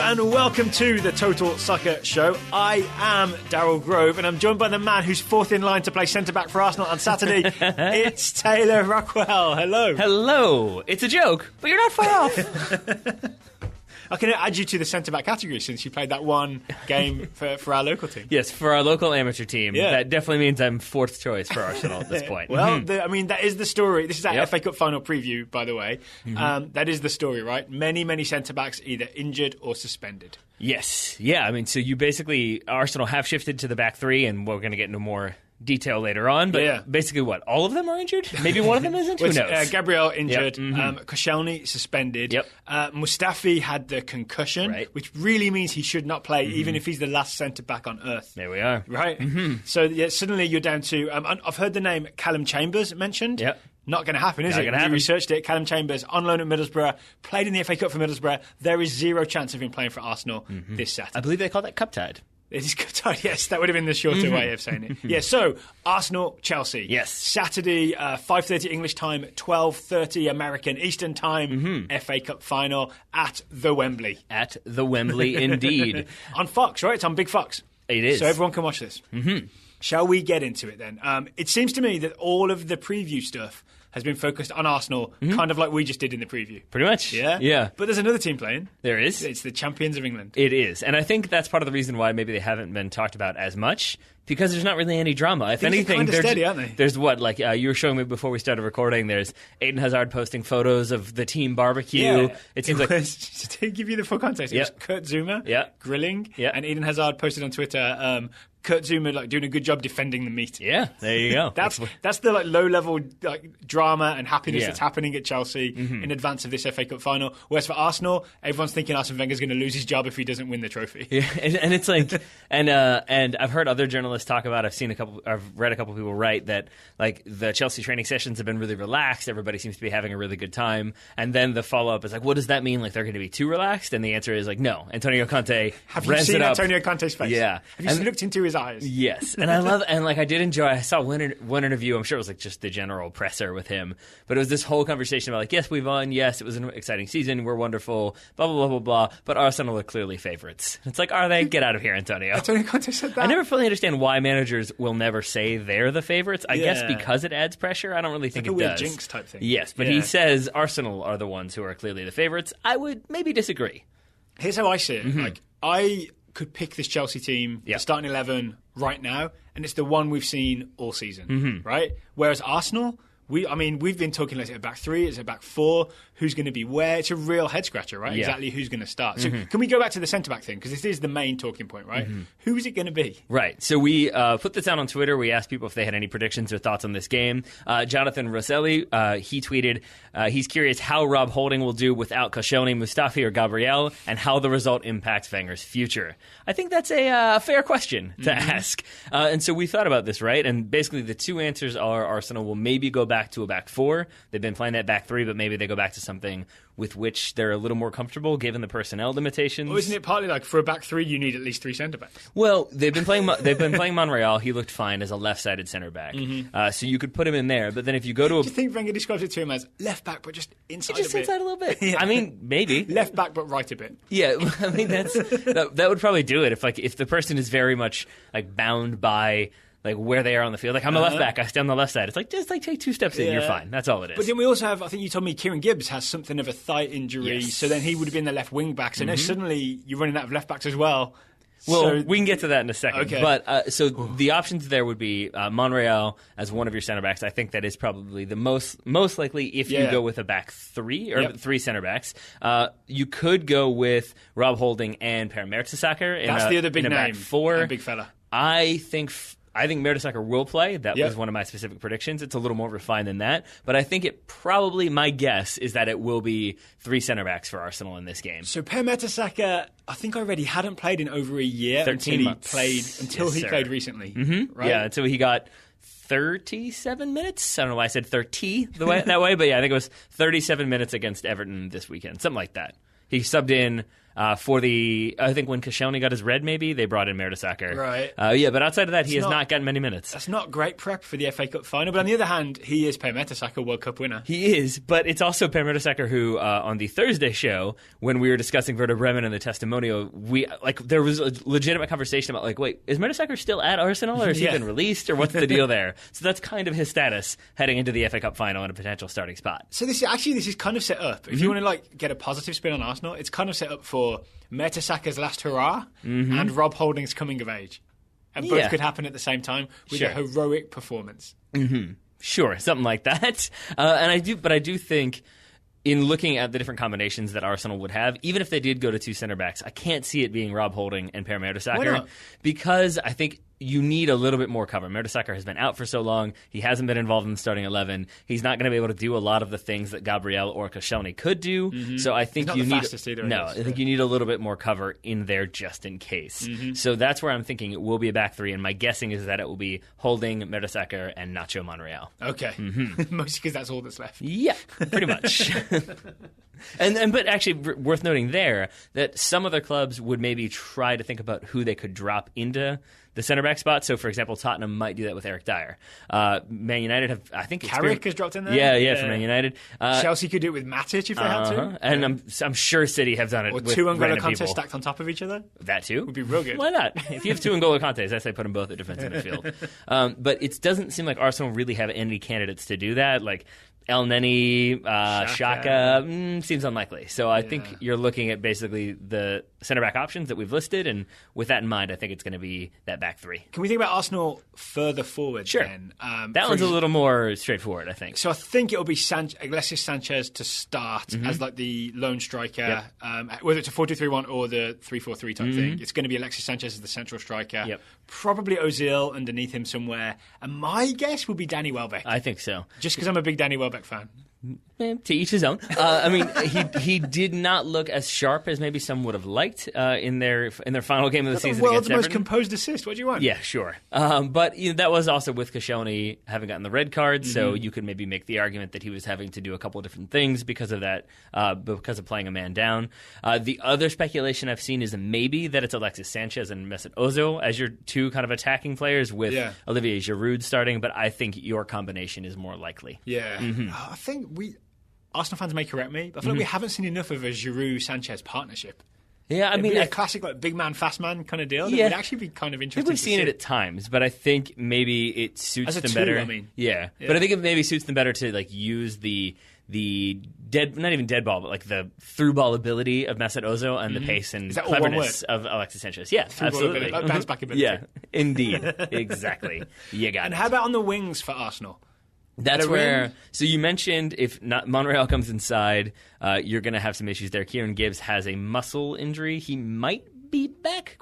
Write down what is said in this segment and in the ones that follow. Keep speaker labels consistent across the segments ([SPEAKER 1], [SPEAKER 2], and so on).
[SPEAKER 1] and welcome to the Total Soccer Show. I am Daryl Grove, and I'm joined by the man who's fourth in line to play centre-back for Arsenal on Saturday. It's Taylor Rockwell. Hello.
[SPEAKER 2] Hello. It's a joke, but you're not far off.
[SPEAKER 1] I can add you to the centre-back category since you played that one game for our local team.
[SPEAKER 2] Yes, for our local amateur team.
[SPEAKER 1] Yeah.
[SPEAKER 2] That definitely means I'm fourth choice for Arsenal at this point.
[SPEAKER 1] Well, that is the story. This is our FA Cup final preview, by the way. That is the story, right? Many centre-backs either injured or suspended.
[SPEAKER 2] Yes. Yeah, I mean, so you basically, Arsenal have shifted to the back three, and we're going to get into more detail later on, but basically what? All of them are injured? Maybe one of them isn't? Who knows?
[SPEAKER 1] Gabriel injured, Koscielny suspended, Mustafi had the concussion, which really means he should not play, even if he's the last centre-back on earth.
[SPEAKER 2] There we are.
[SPEAKER 1] Right? So suddenly you're down to, I've heard the name Callum Chambers mentioned.
[SPEAKER 2] Yep.
[SPEAKER 1] Not going to happen, is it? We researched it. Callum Chambers, on loan at Middlesbrough, played in the FA Cup for Middlesbrough. There is zero chance of him playing for Arsenal this Saturday.
[SPEAKER 2] I believe they call that cup tied.
[SPEAKER 1] It is good. Yes, that would have been the shorter way of saying it. Yeah, so Arsenal, Chelsea.
[SPEAKER 2] Yes.
[SPEAKER 1] Saturday, 5:30 English time, 12:30 American Eastern time, FA Cup final at the Wembley.
[SPEAKER 2] At the Wembley, indeed.
[SPEAKER 1] On Fox, right? It's on Big Fox.
[SPEAKER 2] It is.
[SPEAKER 1] So everyone can watch this. Shall we get into it then? It seems to me that all of the preview stuff has been focused on Arsenal, kind of like we just did in the preview.
[SPEAKER 2] Pretty much.
[SPEAKER 1] Yeah?
[SPEAKER 2] Yeah.
[SPEAKER 1] But there's another team playing.
[SPEAKER 2] There is.
[SPEAKER 1] It's the champions of England.
[SPEAKER 2] It is. And I think that's part of the reason why maybe they haven't been talked about as much, because there's not really any drama. If anything,
[SPEAKER 1] kind of steady, aren't they?
[SPEAKER 2] There's what, like you were showing me before we started recording, there's Eden Hazard posting photos of the team barbecue.
[SPEAKER 1] Yeah.
[SPEAKER 2] It seems
[SPEAKER 1] to give you the full context, it was Kurt Zuma grilling, and Eden Hazard posted on Twitter, Kurt Zuma like doing a good job defending the meat.
[SPEAKER 2] Yeah, there you go.
[SPEAKER 1] That's the like low level like drama and happiness that's happening at Chelsea in advance of this FA Cup final. Whereas for Arsenal, everyone's thinking Arsene Wenger's going to lose his job if he doesn't win the trophy.
[SPEAKER 2] Yeah, and it's like, and I've heard other journalists talk about. I've read a couple people write that like the Chelsea training sessions have been really relaxed. Everybody seems to be having a really good time. And then the follow up is like, what does that mean? Like they're going to be too relaxed? And the answer is like, no. Antonio Conte.
[SPEAKER 1] Have you seen Antonio Conte's face?
[SPEAKER 2] Yeah.
[SPEAKER 1] Have you looked into his eyes?
[SPEAKER 2] Yes. And I love, and like I did enjoy, I saw one interview, I'm sure it was like just the general presser with him, but it was this whole conversation about like, yes, we won, yes, it was an exciting season, we're wonderful, blah, blah, blah, blah, blah, but Arsenal are clearly favourites. It's like, are they? Get out of here, Antonio.
[SPEAKER 1] Antonio Conte said that?
[SPEAKER 2] I never fully understand why managers will never say they're the favourites. I guess because it adds pressure. I don't really think
[SPEAKER 1] like
[SPEAKER 2] it
[SPEAKER 1] a
[SPEAKER 2] does.
[SPEAKER 1] Weird jinx type thing.
[SPEAKER 2] Yes, but he says Arsenal are the ones who are clearly the favourites. I would maybe disagree.
[SPEAKER 1] Here's how I see it. Like, I could pick this Chelsea team, the starting 11 right now, and it's the one we've seen all season, right? Whereas Arsenal, we've been talking, like, is it a back three, is it a back four, who's going to be where? It's a real head scratcher, right?
[SPEAKER 2] Yeah.
[SPEAKER 1] Exactly who's going to start. So can we go back to the centre back thing? Because this is the main talking point, right? Who is it going to be?
[SPEAKER 2] Right. So we put this out on Twitter. We asked people if they had any predictions or thoughts on this game. Jonathan Rosselli, he tweeted, he's curious how Rob Holding will do without Koscielny, Mustafi, or Gabriel, and how the result impacts Wenger's future. I think that's a fair question to ask. And so we thought about this, right? And basically the two answers are Arsenal will maybe go back to a back four. They've been playing that back three, but maybe they go back to something with which they're a little more comfortable given the personnel limitations.
[SPEAKER 1] Well, isn't it partly like for a back three you need at least three centre backs?
[SPEAKER 2] Well, they've been playing Monreal. He looked fine as a left-sided centre back, so you could put him in there. But then if you go to
[SPEAKER 1] do you think Wenger describes it to him as left back but just inside
[SPEAKER 2] just
[SPEAKER 1] a bit?
[SPEAKER 2] Inside a little bit. I mean, maybe
[SPEAKER 1] left back but right a bit.
[SPEAKER 2] Yeah, I mean that would probably do it if the person is very much like bound by like where they are on the field. Like I'm a left back, I stay on the left side. It's like just like take two steps in, you're fine. That's all it is.
[SPEAKER 1] But then we also have, I think you told me Kieran Gibbs has something of a thigh injury, so then he would have been the left wing back. So now suddenly you're running out of left backs as well.
[SPEAKER 2] Well, we can get to that in a second.
[SPEAKER 1] Okay.
[SPEAKER 2] But so the options there would be Monreal as one of your center backs. I think that is probably the most likely if you go with a back three or three center backs. You could go with Rob Holding and Per Mertesacker.
[SPEAKER 1] That's the other big name.
[SPEAKER 2] Back four.
[SPEAKER 1] A big fella.
[SPEAKER 2] I think Mertesacker will play. That was one of my specific predictions. It's a little more refined than that. But I think my guess is that it will be three centre-backs for Arsenal in this game.
[SPEAKER 1] So Per Mertesacker, I think I read he hadn't played in over a year
[SPEAKER 2] 13 months.
[SPEAKER 1] until he played recently. Right?
[SPEAKER 2] Yeah, until he got 37 minutes. I don't know why I said 30 that way, but yeah, I think it was 37 minutes against Everton this weekend. Something like that. He subbed in I think when Koscielny got his red, maybe, they brought in Mertesacker.
[SPEAKER 1] Right.
[SPEAKER 2] But outside of that, he has not gotten many minutes.
[SPEAKER 1] That's not great prep for the FA Cup final. But on the other hand, he is Per Mertesacker, World Cup winner.
[SPEAKER 2] He is, but it's also Per Mertesacker who, on the Thursday show, when we were discussing Werder Bremen and the testimonial, there was a legitimate conversation about, wait, is Mertesacker still at Arsenal, or has he been released, or what's the deal there? So that's kind of his status heading into the FA Cup final and a potential starting spot.
[SPEAKER 1] So this is kind of set up. If you want to get a positive spin on Arsenal, it's kind of set up for Mertesacker's last hurrah and Rob Holding's coming of age. And both could happen at the same time with a heroic performance.
[SPEAKER 2] Mm-hmm. Sure, something like that. I do think, in looking at the different combinations that Arsenal would have, even if they did go to two center backs, I can't see it being Rob Holding and Per Mertesacker.
[SPEAKER 1] Why not?
[SPEAKER 2] Because I think you need a little bit more cover. Mertesacker has been out for so long. He hasn't been involved in the starting 11. He's not going to be able to do a lot of the things that Gabriel or Koscielny could do. Mm-hmm. So I think
[SPEAKER 1] you need I
[SPEAKER 2] think you need a little bit more cover in there just in case. Mm-hmm. So that's where I'm thinking it will be a back three, and my guessing is that it will be Holding, Mertesacker, and Nacho Monreal.
[SPEAKER 1] Okay. Mm-hmm. Mostly because that's all that's left.
[SPEAKER 2] Yeah, pretty much. But actually, worth noting there that some other clubs would maybe try to think about who they could drop into the center back spot. So, for example, Tottenham might do that with Eric Dyer. Man United have, I think,
[SPEAKER 1] Carrick has dropped in there.
[SPEAKER 2] Yeah, for Man United.
[SPEAKER 1] Chelsea could do it with Matic if they had to.
[SPEAKER 2] And I'm sure City have done it.
[SPEAKER 1] Or
[SPEAKER 2] with
[SPEAKER 1] two N'Golo
[SPEAKER 2] Kanté
[SPEAKER 1] Kanté stacked on top of each other.
[SPEAKER 2] That too
[SPEAKER 1] would be real good.
[SPEAKER 2] Why not? If you have two N'Golo Kantés, I say put them both at defensive midfield. But it doesn't seem like Arsenal really have any candidates to do that. El Neni, Xhaka, seems unlikely. So I think you're looking at basically the center-back options that we've listed, and with that in mind, I think it's going to be that back three.
[SPEAKER 1] Can we think about Arsenal further forward
[SPEAKER 2] Sure.
[SPEAKER 1] then?
[SPEAKER 2] That one's a little more straightforward, I think.
[SPEAKER 1] So I think it'll be Alexis Sanchez to start as the lone striker, whether it's a 4-2-3-1 or the 3-4-3 type thing. It's going to be Alexis Sanchez as the central striker.
[SPEAKER 2] Yep.
[SPEAKER 1] Probably Ozil underneath him somewhere. And my guess will be Danny Welbeck.
[SPEAKER 2] I think so.
[SPEAKER 1] Just because I'm a big Danny Welbeck fan.
[SPEAKER 2] To each his own. He did not look as sharp as maybe some would have liked in their final game of the season.
[SPEAKER 1] The world's most composed assist. What do you want?
[SPEAKER 2] Yeah, sure. But that was also with Koscielny having gotten the red card, so you could maybe make the argument that he was having to do a couple of different things because of that, because of playing a man down. The other speculation I've seen is maybe that it's Alexis Sanchez and Mesut Ozil as your two kind of attacking players with Olivier Giroud starting, but I think your combination is more likely.
[SPEAKER 1] Yeah. I think Arsenal fans may correct me, but I feel like we haven't seen enough of a Giroud-Sanchez partnership.
[SPEAKER 2] Yeah,
[SPEAKER 1] It'd be a classic big man, fast man kind of deal. That would actually be kind of interesting.
[SPEAKER 2] I think we've seen it at times, but I think maybe it suits them better. Yeah, but I think it maybe suits them better to use the dead, not even dead ball, but the through ball ability of Mesut Ozil and the pace and cleverness of Alexis Sanchez. Yeah,
[SPEAKER 1] through
[SPEAKER 2] absolutely.
[SPEAKER 1] Bounce back ability.
[SPEAKER 2] Yeah, indeed, exactly. You got it.
[SPEAKER 1] And how about on the wings for Arsenal?
[SPEAKER 2] That's where. So you mentioned if not Monreal comes inside, you're going to have some issues there. Kieran Gibbs has a muscle injury. He might be back? ?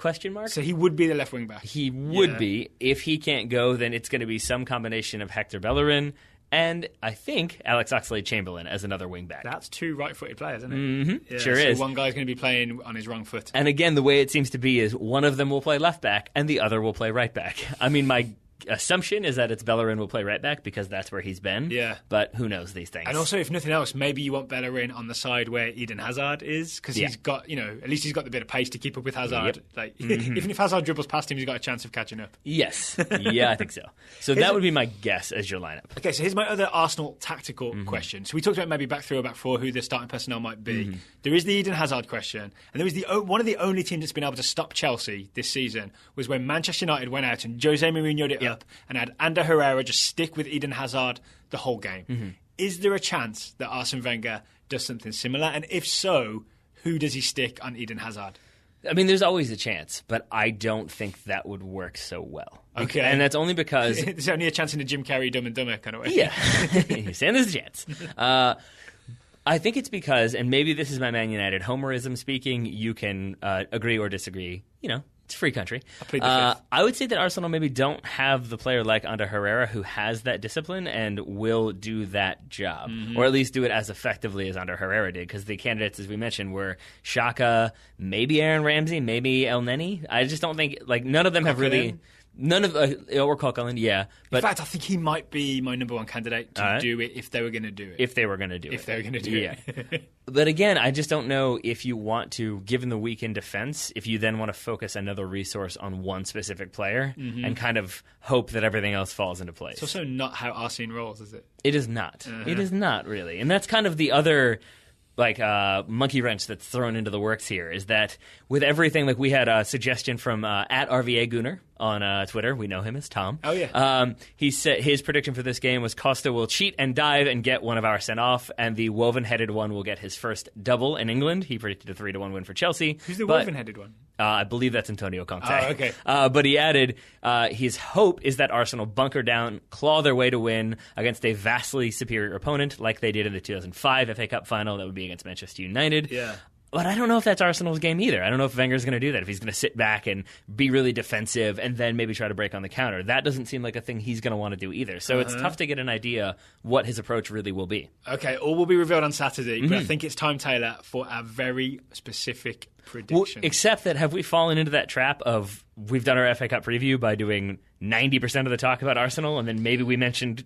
[SPEAKER 1] So he would be the left wing back.
[SPEAKER 2] He would be. If he can't go, then it's going to be some combination of Hector Bellerin and I think Alex Oxlade-Chamberlain as another wing back.
[SPEAKER 1] That's two right-footed players, isn't it?
[SPEAKER 2] Mm-hmm.
[SPEAKER 1] Yeah,
[SPEAKER 2] sure
[SPEAKER 1] so
[SPEAKER 2] is.
[SPEAKER 1] One guy's going to be playing on his wrong foot.
[SPEAKER 2] And again, the way it seems to be is one of them will play left back and the other will play right back. I mean, my assumption is that it's Bellerin will play right back because that's where he's been.
[SPEAKER 1] Yeah.
[SPEAKER 2] But who knows these things.
[SPEAKER 1] And also, if nothing else, maybe you want Bellerin on the side where Eden Hazard is because he's got, at least he's got the bit of pace to keep up with Hazard. Even if Hazard dribbles past him, he's got a chance of catching up.
[SPEAKER 2] Yes. Yeah, I think so. So that would be my guess as your lineup.
[SPEAKER 1] Okay, so here's my other Arsenal tactical question. So we talked about maybe back 3 or back 4, who the starting personnel might be. There is the Eden Hazard question. And there was one of the only teams that's been able to stop Chelsea this season was when Manchester United went out and Jose Mourinho'd it up and had Ander Herrera just stick with Eden Hazard the whole game. Is there a chance that Arsene Wenger does something similar? And if so, who does he stick on Eden Hazard?
[SPEAKER 2] I mean, there's always a chance, but I don't think that would work so well.
[SPEAKER 1] Okay.
[SPEAKER 2] And that's only because...
[SPEAKER 1] There's only a chance in a Jim Carrey Dumb and Dumber kind of way.
[SPEAKER 2] Yeah. You're saying there's a chance. I think it's because, and maybe this is my Man United homerism speaking, you can agree or disagree, it's a free country. I would say that Arsenal maybe don't have the player like Ander Herrera who has that discipline and will do that job, or at least do it as effectively as Ander Herrera did, because the candidates, as we mentioned, were Xhaka, maybe Aaron Ramsey, maybe El Neni. I just don't think, none of them have really... None of or Coquelin, yeah. But
[SPEAKER 1] in fact, I think he might be my number one candidate to do it if they were going to do it.
[SPEAKER 2] If they were going to do it.
[SPEAKER 1] If they were going to do it.
[SPEAKER 2] But again, I just don't know if you want to, given the weak in defense, if you then want to focus another resource on one specific player and kind of hope that everything else falls into place.
[SPEAKER 1] It's also not how Arsene rolls, is it?
[SPEAKER 2] It is not. It is not, really. And that's kind of the other monkey wrench that's thrown into the works here, is that with everything, like we had a suggestion from at RVA Gunner on Twitter. We know him as Tom.
[SPEAKER 1] Oh, yeah.
[SPEAKER 2] He said his prediction for this game was Costa will cheat and dive and get one of our sent off, and the woven-headed one will get his first double in England. He predicted a 3-1 win for Chelsea.
[SPEAKER 1] Who's the woven-headed one?
[SPEAKER 2] I believe that's Antonio Conte.
[SPEAKER 1] Oh, okay.
[SPEAKER 2] But he added, his hope is that Arsenal bunker down, claw their way to win against a vastly superior opponent like they did in the 2005 FA Cup final. That would be against Manchester United.
[SPEAKER 1] Yeah.
[SPEAKER 2] But I don't know if that's Arsenal's game either. I don't know if Wenger's going to do that, if he's going to sit back and be really defensive and then maybe try to break on the counter. That doesn't seem like a thing he's going to want to do either. So it's tough to get an idea what his approach really will be.
[SPEAKER 1] Okay, all will be revealed on Saturday, but I think it's time, Taylor, for a very specific prediction.
[SPEAKER 2] Well, except that have we fallen into that trap of we've done our FA Cup preview by doing 90% of the talk about Arsenal, and then maybe we mentioned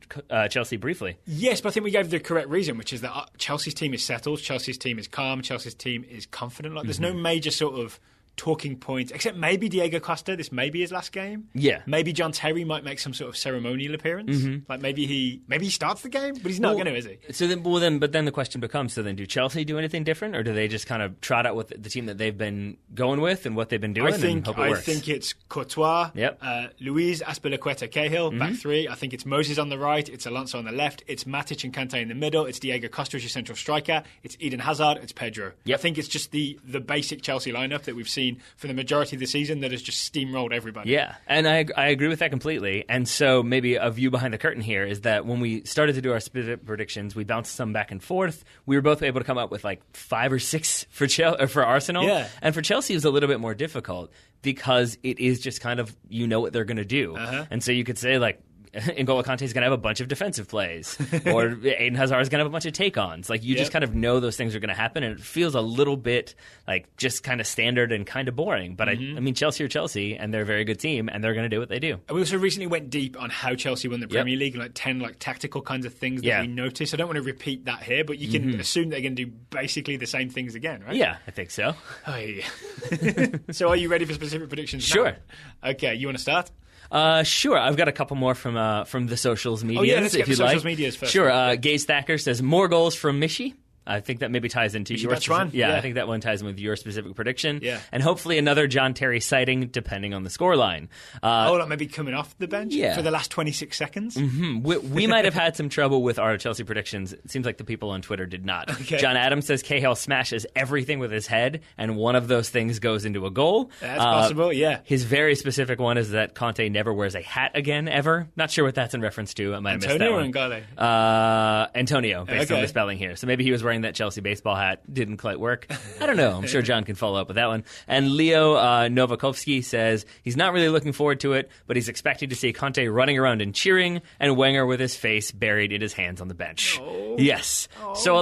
[SPEAKER 2] Chelsea briefly?
[SPEAKER 1] Yes, but I think we gave the correct reason, which is that Chelsea's team is settled, Chelsea's team is calm, Chelsea's team is confident. Like, there's no major sort of talking points, except maybe Diego Costa. This may be his last game.
[SPEAKER 2] Yeah.
[SPEAKER 1] Maybe John Terry might make some sort of ceremonial appearance. Like maybe he starts the game, but he's not going to, is he?
[SPEAKER 2] So then, but then the question becomes: so then, do Chelsea do anything different, or do they just kind of trot out with the team that they've been going with and what they've been doing? And hope it works?
[SPEAKER 1] I think it's Courtois,
[SPEAKER 2] Yep.
[SPEAKER 1] Luiz, Azpilicueta, Cahill, back three. I think it's Moses on the right, it's Alonso on the left, it's Matic and Kante in the middle, it's Diego Costa as your central striker, it's Eden Hazard, it's Pedro.
[SPEAKER 2] Yep.
[SPEAKER 1] I think it's just the basic Chelsea lineup that we've seen for the majority of the season that has just steamrolled everybody.
[SPEAKER 2] Yeah, and I agree with that completely. And so maybe a view behind the curtain here is that when we started to do our specific predictions, we bounced some back and forth. We were both able to come up with like 5 or 6 for Arsenal.
[SPEAKER 1] Yeah.
[SPEAKER 2] And for Chelsea, it was a little bit more difficult because it is just kind of, you know what they're going to do. And so you could say, like, N'Golo Kante is going to have a bunch of defensive plays, or Eden Hazard is going to have a bunch of take-ons. Like, you just kind of know those things are going to happen, and it feels a little bit like just kind of standard and kind of boring. But I mean, Chelsea are Chelsea, and they're a very good team, and they're going to do what they do.
[SPEAKER 1] And we also recently went deep on how Chelsea won the Premier League, and like 10 like tactical kinds of things that we noticed. I don't want to repeat that here, but you can assume they're going to do basically the same things again, right?
[SPEAKER 2] Yeah, I think so.
[SPEAKER 1] Oh, yeah. So are you ready for specific predictions now?
[SPEAKER 2] Sure.
[SPEAKER 1] Okay, you want to start?
[SPEAKER 2] Sure. I've got a couple more from the socials medias.
[SPEAKER 1] Oh, yeah, let's get
[SPEAKER 2] if you'd
[SPEAKER 1] the socials
[SPEAKER 2] like.
[SPEAKER 1] medias first.
[SPEAKER 2] Sure. Gaze Thacker says more goals from Mishi. I think that maybe ties into your
[SPEAKER 1] specific.
[SPEAKER 2] Yeah, I think that one ties in with your specific prediction.
[SPEAKER 1] Yeah.
[SPEAKER 2] And hopefully another John Terry sighting, depending on the scoreline.
[SPEAKER 1] Like maybe coming off the bench for the last 26 seconds?
[SPEAKER 2] We might have had some trouble with our Chelsea predictions. It seems like the people on Twitter did not.
[SPEAKER 1] Okay.
[SPEAKER 2] John Adams says Cahill smashes everything with his head, and one of those things goes into a goal.
[SPEAKER 1] That's possible, yeah.
[SPEAKER 2] His very specific one is that Conte never wears a hat again, ever. Not sure what that's in reference to. I might have missed that one.
[SPEAKER 1] Antonio or N'Golo?
[SPEAKER 2] Antonio, based on the spelling here. So maybe he was wearing that Chelsea baseball hat. Didn't quite work. I don't know. I'm sure John can follow up with that one. And Leo Novakovsky says he's not really looking forward to it, but he's expecting to see Conte running around and cheering, and Wenger with his face buried in his hands on the bench. Yes. So a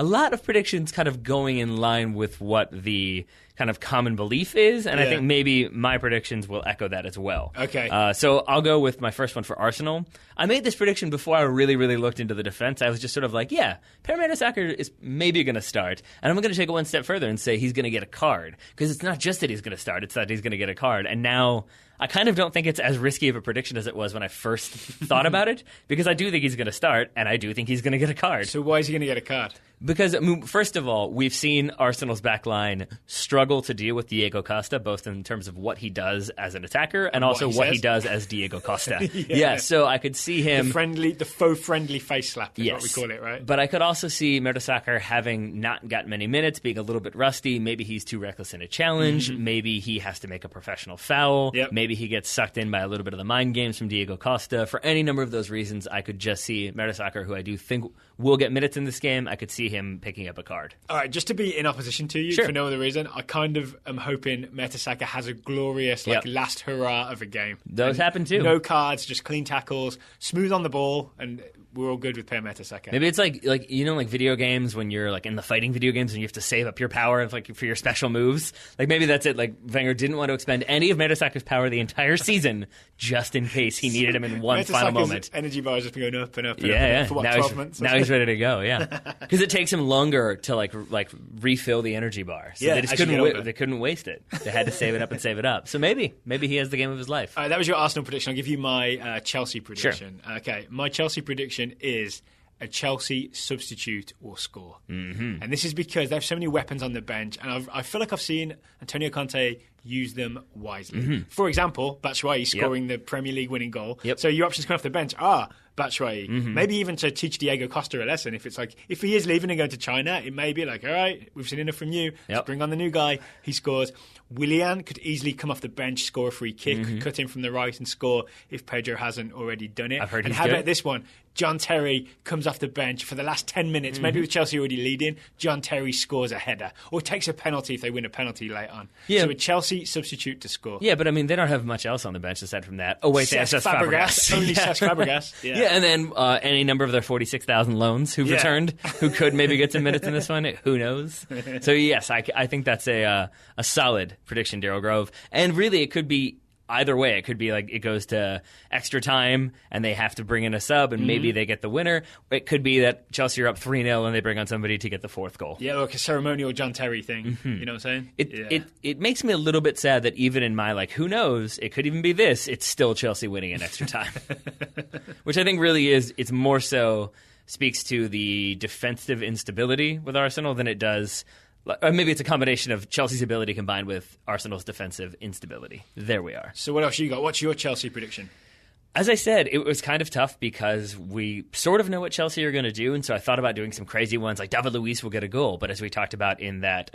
[SPEAKER 2] lot of predictions kind of going in line with what the kind of common belief is, and I think maybe my predictions will echo that as well.
[SPEAKER 1] Okay.
[SPEAKER 2] So I'll go with my first one for Arsenal. I made this prediction before I really, really looked into the defense. I was just sort of like, yeah, Per Mertesacker is maybe going to start, and I'm going to take it one step further and say he's going to get a card, because it's not just that he's going to start, it's that he's going to get a card. And now I kind of don't think it's as risky of a prediction as it was when I first thought about it, because I do think he's going to start, and I do think he's going to get a card.
[SPEAKER 1] So why is he going to get a card?
[SPEAKER 2] Because, I mean, first of all, we've seen Arsenal's back line struggle to deal with Diego Costa, both in terms of what he does as an attacker and also what he does as Diego Costa. So I could see him...
[SPEAKER 1] The faux friendly face slap is what we call it, right?
[SPEAKER 2] But I could also see Mertesacker having not got many minutes, being a little bit rusty. Maybe he's too reckless in a challenge. Maybe he has to make a professional foul. Maybe he gets sucked in by a little bit of the mind games from Diego Costa. For any number of those reasons, I could just see Mertesacker, who I do think will get minutes in this game, I could see him picking up a card.
[SPEAKER 1] All right, just to be in opposition to you for no other reason, I kind of am hoping Mertesacker has a glorious last hurrah of a game.
[SPEAKER 2] Those happen too.
[SPEAKER 1] No cards, just clean tackles, smooth on the ball, and we're all good with Per Mertesacker.
[SPEAKER 2] Maybe it's like like video games when you're like in the fighting video games and you have to save up your power like for your special moves. Like maybe that's it. Like Wenger didn't want to expend any of Mertesacker's power the entire season just in case he needed him in one final moment.
[SPEAKER 1] Energy bar has just been going up and up and up for 12 months.
[SPEAKER 2] Now he's ready to go. Yeah, because it takes him longer to like refill the energy bar. So they just couldn't waste it. They had to save it up and save it up. So maybe he has the game of his life.
[SPEAKER 1] That was your Arsenal prediction. I'll give you my Chelsea prediction.
[SPEAKER 2] Sure.
[SPEAKER 1] Okay, my Chelsea prediction is a Chelsea substitute will score.
[SPEAKER 2] Mm-hmm.
[SPEAKER 1] And this is because they have so many weapons on the bench, and I feel like I've seen Antonio Conte use them wisely.
[SPEAKER 2] Mm-hmm.
[SPEAKER 1] For example, Batshuayi scoring the Premier League winning goal.
[SPEAKER 2] Yep.
[SPEAKER 1] So your options coming off the bench are Batshuayi.
[SPEAKER 2] Mm-hmm.
[SPEAKER 1] Maybe even to teach Diego Costa a lesson. If it's like, if he is leaving and going to China, it may be like, all right, we've seen enough from you. Let's bring on the new guy. He scores. Willian could easily come off the bench, score a free kick, cut in from the right and score if Pedro hasn't already done it.
[SPEAKER 2] I've heard
[SPEAKER 1] and
[SPEAKER 2] he's
[SPEAKER 1] how
[SPEAKER 2] good.
[SPEAKER 1] about this one? John Terry comes off the bench for the last 10 minutes, maybe with Chelsea already leading. John Terry scores a header or takes a penalty if they win a penalty late on.
[SPEAKER 2] Yeah.
[SPEAKER 1] So a Chelsea substitute to score.
[SPEAKER 2] Yeah, but I mean, they don't have much else on the bench aside from that. Oh, wait, that's just Fabregas.
[SPEAKER 1] Only Cesc Fabregas.
[SPEAKER 2] Yeah, and then any number of their 46,000 loans who've returned, who could maybe get some minutes in this one. Who knows? So, yes, I think that's a solid prediction, Daryl Grove. And really, it could be either way. It could be like it goes to extra time and they have to bring in a sub and maybe they get the winner. It could be that Chelsea are up 3-0 and they bring on somebody to get the fourth goal.
[SPEAKER 1] Yeah, like a ceremonial John Terry thing. You know what I'm saying?
[SPEAKER 2] It makes me a little bit sad that even in my, like, who knows, it could even be this, it's still Chelsea winning in extra time. Which I think really is, it's more so speaks to the defensive instability with Arsenal than it does. Or maybe it's a combination of Chelsea's ability combined with Arsenal's defensive instability. There we are.
[SPEAKER 1] So what else you got? What's your Chelsea prediction?
[SPEAKER 2] As I said, it was kind of tough because we sort of know what Chelsea are going to do, and so I thought about doing some crazy ones, like David Luiz will get a goal. But as we talked about in that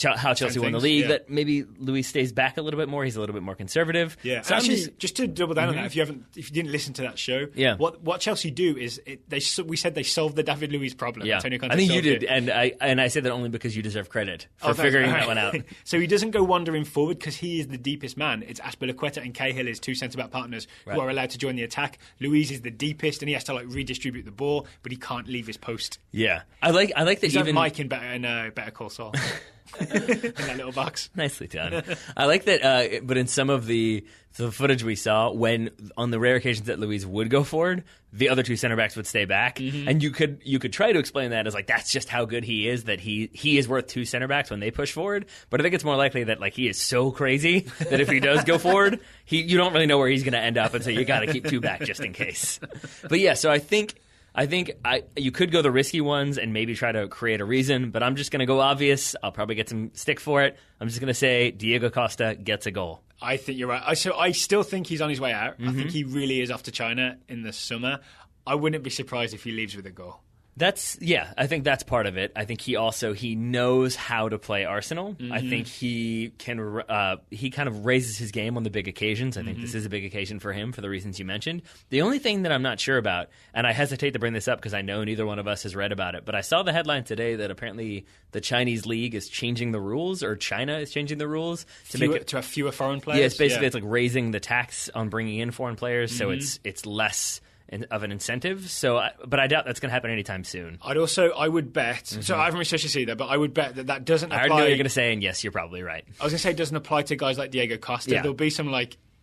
[SPEAKER 2] how Chelsea won the league, that maybe Luiz stays back a little bit more. He's a little bit more conservative.
[SPEAKER 1] Yeah, so actually, just to double down on that, if you didn't listen to that show, what Chelsea do is we said they solved the David Luiz problem.
[SPEAKER 2] Yeah.
[SPEAKER 1] Antonio Conte
[SPEAKER 2] I think you
[SPEAKER 1] solved
[SPEAKER 2] did,
[SPEAKER 1] it.
[SPEAKER 2] and I said that only because you deserve credit for figuring that one out.
[SPEAKER 1] So he doesn't go wandering forward because he is the deepest man. It's Azpilicueta and Cahill, his two centre-back partners, who are allowed to join the attack. Luiz is the deepest, and he has to redistribute the ball, but he can't leave his post.
[SPEAKER 2] Yeah, I like that.
[SPEAKER 1] He's
[SPEAKER 2] even
[SPEAKER 1] like Mike in Better Call Saul. In that little box.
[SPEAKER 2] Nicely done. I like that, but in some of the footage we saw, when on the rare occasions that Luiz would go forward, the other two center backs would stay back, and you could try to explain that as like that's just how good he is, that he is worth two center backs when they push forward. But I think it's more likely that like he is so crazy that if he does go forward, you don't really know where he's going to end up, and so you got to keep two back just in case. But yeah, so I think you could go the risky ones and maybe try to create a reason, but I'm just going to go obvious. I'll probably get some stick for it. I'm just going to say Diego Costa gets a goal.
[SPEAKER 1] I think you're right. I still think he's on his way out. I think he really is off to China in the summer. I wouldn't be surprised if he leaves with a goal.
[SPEAKER 2] I think that's part of it. I think he knows how to play Arsenal. I think he kind of raises his game on the big occasions. I think this is a big occasion for him for the reasons you mentioned. The only thing that I'm not sure about, and I hesitate to bring this up because I know neither one of us has read about it, but I saw the headline today that apparently the Chinese league is changing the rules, or China is changing the rules
[SPEAKER 1] to have fewer foreign players.
[SPEAKER 2] Yeah, it's basically it's like raising the tax on bringing in foreign players, so it's less of an incentive, but I doubt that's going to happen anytime soon.
[SPEAKER 1] I would bet. So I haven't researched this either, but I would bet that doesn't apply.
[SPEAKER 2] I already know what you're going to say, and yes, you're probably right.
[SPEAKER 1] I was going to say it doesn't apply to guys like Diego Costa. Yeah. There'll be some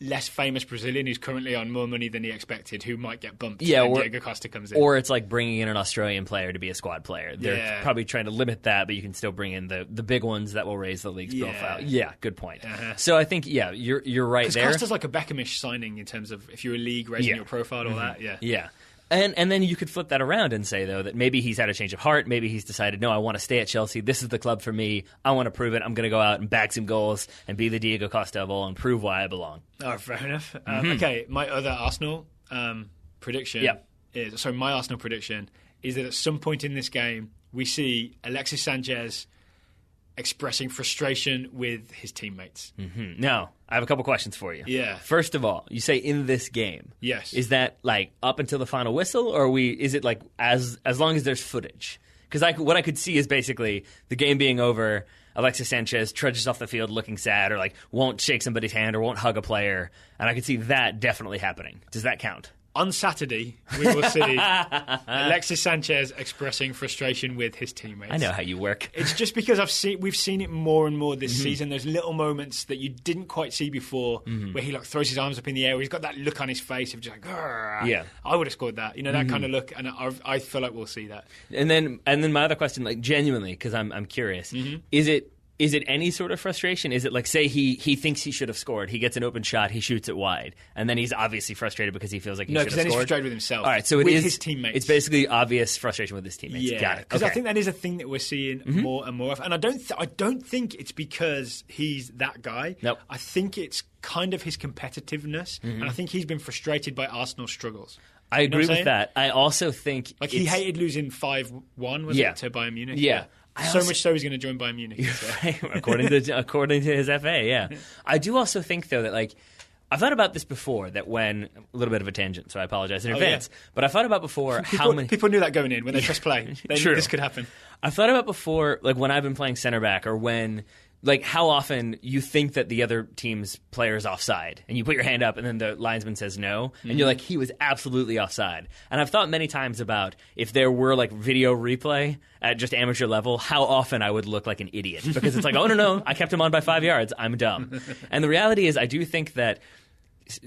[SPEAKER 1] less famous Brazilian who's currently on more money than he expected, who might get bumped.
[SPEAKER 2] Yeah,
[SPEAKER 1] when Diego Costa comes in.
[SPEAKER 2] Or it's like bringing in an Australian player to be a squad player. They're probably trying to limit that, but you can still bring in the big ones that will raise the league's profile. Yeah, good point. So I think you're right there.
[SPEAKER 1] Costa's like a Beckhamish signing in terms of if you're a league raising your profile, all that.
[SPEAKER 2] Yeah. And then you could flip that around and say, though, that maybe he's had a change of heart. Maybe he's decided, no, I want to stay at Chelsea. This is the club for me. I want to prove it. I'm going to go out and bag some goals and be the Diego Costa of all and prove why I belong.
[SPEAKER 1] Oh, fair enough. Okay, my other Arsenal prediction is... So my Arsenal prediction is that at some point in this game, we see Alexis Sanchez expressing frustration with his teammates.
[SPEAKER 2] Now, I have a couple questions for you.
[SPEAKER 1] Yeah.
[SPEAKER 2] First of all, you say in this game.
[SPEAKER 1] Yes.
[SPEAKER 2] Is that like up until the final whistle, or is it like as long as there's footage? Because what I could see is basically the game being over, Alexis Sanchez trudges off the field looking sad, or like won't shake somebody's hand or won't hug a player, and I could see that definitely happening. Does that count?
[SPEAKER 1] On Saturday, we will see Alexis Sanchez expressing frustration with his teammates.
[SPEAKER 2] I know how you work.
[SPEAKER 1] It's just because we've seen it more and more this season. There's little moments that you didn't quite see before where he like throws his arms up in the air, where he's got that look on his face of just like, yeah, I would have scored that. You know, that kind of look, and I feel like we'll see that.
[SPEAKER 2] And then my other question, like genuinely, because I'm curious, is it any sort of frustration? Is it like, say he thinks he should have scored, he gets an open shot, he shoots it wide, and then he's obviously frustrated because he feels like he should have scored?
[SPEAKER 1] No, because then he's frustrated with himself.
[SPEAKER 2] All right, so
[SPEAKER 1] with his teammates.
[SPEAKER 2] It's basically obvious frustration with his teammates.
[SPEAKER 1] Yeah,
[SPEAKER 2] got it.
[SPEAKER 1] Because I think that is a thing that we're seeing more and more of. And I don't think it's because he's that guy.
[SPEAKER 2] Nope.
[SPEAKER 1] I think it's kind of his competitiveness, and I think he's been frustrated by Arsenal's struggles.
[SPEAKER 2] I agree with that. I also think
[SPEAKER 1] he hated losing 5-1, was it, to Bayern Munich?
[SPEAKER 2] Yeah.
[SPEAKER 1] Much so he's going to join Bayern Munich.
[SPEAKER 2] Right, according to his FA, yeah. I do also think, though, that like I've thought about this before, that when a little bit of a tangent, so I apologize in advance. Yeah. But I've thought about before how many
[SPEAKER 1] people knew that going in when they press play.
[SPEAKER 2] True.
[SPEAKER 1] This could happen.
[SPEAKER 2] I've thought about before, like when I've been playing center back, or when like how often you think that the other team's player is offside, and you put your hand up, and then the linesman says no, and you're like, he was absolutely offside. And I've thought many times about if there were like video replay at just amateur level, how often I would look like an idiot, because it's like, oh no, I kept him on by 5 yards, I'm dumb. And the reality is, I do think that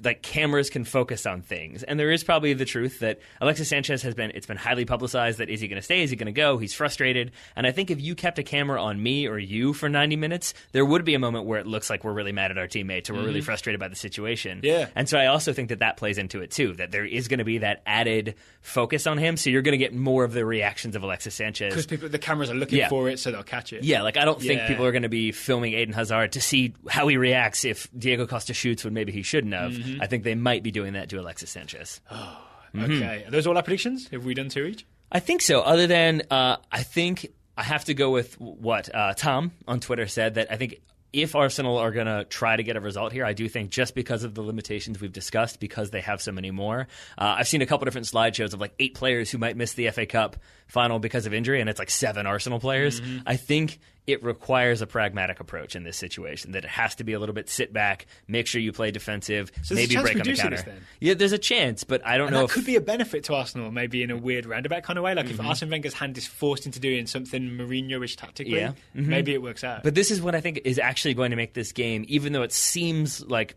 [SPEAKER 2] like cameras can focus on things, and there is probably the truth that Alexis Sanchez it's been highly publicized that is he going to stay, is he going to go, he's frustrated. And I think if you kept a camera on me or you for 90 minutes, there would be a moment where it looks like we're really mad at our teammates, or we're really frustrated by the situation.
[SPEAKER 1] Yeah.
[SPEAKER 2] And so I also think that plays into it too, that there is going to be that added focus on him, so you're going to get more of the reactions of Alexis Sanchez,
[SPEAKER 1] because the cameras are looking for it, so they'll catch it.
[SPEAKER 2] Yeah, like I don't think people are going to be filming Eden Hazard to see how he reacts if Diego Costa shoots when maybe he shouldn't have. I think they might be doing that to Alexis Sanchez.
[SPEAKER 1] Oh, okay. Are those all our predictions? Have we done 2 each?
[SPEAKER 2] I think so. Other than, I think I have to go with what Tom on Twitter said, that I think if Arsenal are going to try to get a result here, I do think just because of the limitations we've discussed, because they have so many more. I've seen a couple different slideshows of like 8 players who might miss the FA Cup final because of injury, and it's like 7 Arsenal players. I think it requires a pragmatic approach in this situation, that it has to be a little bit sit back, make sure you play defensive,
[SPEAKER 1] so
[SPEAKER 2] maybe break on the counter. Yeah, there's a chance, but I don't know if...
[SPEAKER 1] that could be a benefit to Arsenal, maybe in a weird roundabout kind of way. Like if Arsene Wenger's hand is forced into doing something Mourinho-ish tactically, maybe it works out.
[SPEAKER 2] But this is what I think is actually going to make this game, even though it seems like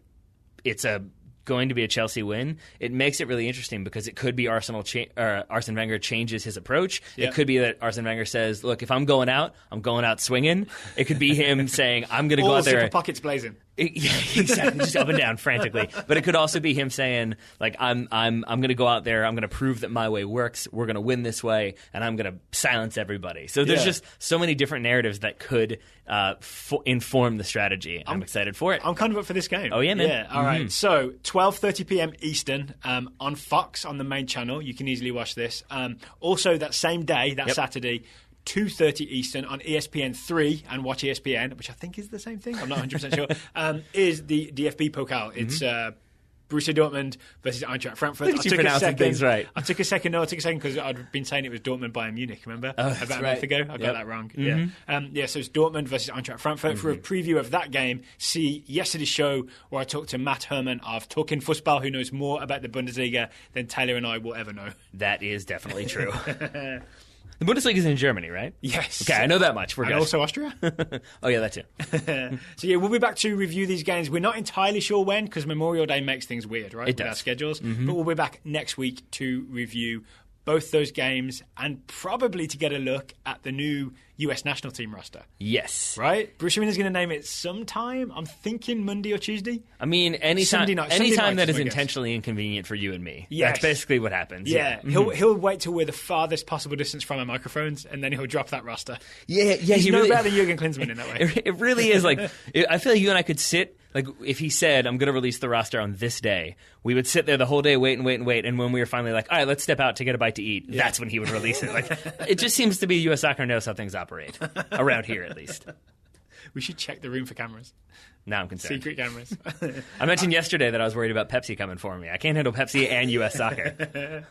[SPEAKER 2] it's going to be a Chelsea win, it makes it really interesting, because it could be Arsene Wenger changes his approach. It could be that Arsene Wenger says, look, if I'm going out swinging. It could be him saying, I'm going to go out there.
[SPEAKER 1] All pockets blazing.
[SPEAKER 2] Yeah, exactly, just up and down frantically. But it could also be him saying, like, I'm going to go out there, I'm going to prove that my way works, we're going to win this way, and I'm going to silence everybody. So there's just so many different narratives that could inform the strategy. I'm excited for it.
[SPEAKER 1] I'm kind of up for this game.
[SPEAKER 2] Oh, yeah, man.
[SPEAKER 1] Yeah, all right. So 12:30 p.m. Eastern on Fox, on the main channel. You can easily watch this. Also, that same day, Saturday, 2:30 Eastern on ESPN3 and Watch ESPN, which I think is the same thing, I'm not 100% sure, is the DFB Pokal. It's Borussia Dortmund versus Eintracht Frankfurt.
[SPEAKER 2] I pronouncing things right.
[SPEAKER 1] I took a second because I'd been saying it was Dortmund Bayern Munich, remember? About a month ago. I got that wrong. Yeah, so it's Dortmund versus Eintracht Frankfurt. For a preview of that game, see yesterday's show where I talked to Matt Herman of Talking Fußball, who knows more about the Bundesliga than Taylor and I will ever know.
[SPEAKER 2] That is definitely true. The Bundesliga is in Germany, right?
[SPEAKER 1] Yes.
[SPEAKER 2] Okay, I know that much. We're good.
[SPEAKER 1] And also Austria?
[SPEAKER 2] Oh, yeah, that too.
[SPEAKER 1] So, yeah, we'll be back to review these games. We're not entirely sure when, because Memorial Day makes things weird, right?
[SPEAKER 2] It does.
[SPEAKER 1] With our schedules. But we'll be back next week to review both those games, and probably to get a look at the new US national team roster.
[SPEAKER 2] Yes.
[SPEAKER 1] Right? Bruce Arena is going to name it sometime. I'm thinking Monday or Tuesday.
[SPEAKER 2] I mean, anytime that is intentionally inconvenient for you and me.
[SPEAKER 1] Yes.
[SPEAKER 2] That's basically what happens.
[SPEAKER 1] Yeah. He'll wait till we're the farthest possible distance from our microphones, and then he'll drop that roster.
[SPEAKER 2] Yeah.
[SPEAKER 1] He's no better than Jurgen Klinsmann in that way.
[SPEAKER 2] It really is. Like, I feel like you and I could sit. Like, if he said, I'm going to release the roster on this day, we would sit there the whole day, wait. And when we were finally like, all right, let's step out to get a bite to eat, that's when he would release it. Like, it just seems to be U.S. Soccer knows how things operate. Around here, at least.
[SPEAKER 1] We should check the room for cameras.
[SPEAKER 2] Now I'm concerned.
[SPEAKER 1] Secret cameras.
[SPEAKER 2] I mentioned yesterday that I was worried about Pepsi coming for me. I can't handle Pepsi and U.S. soccer.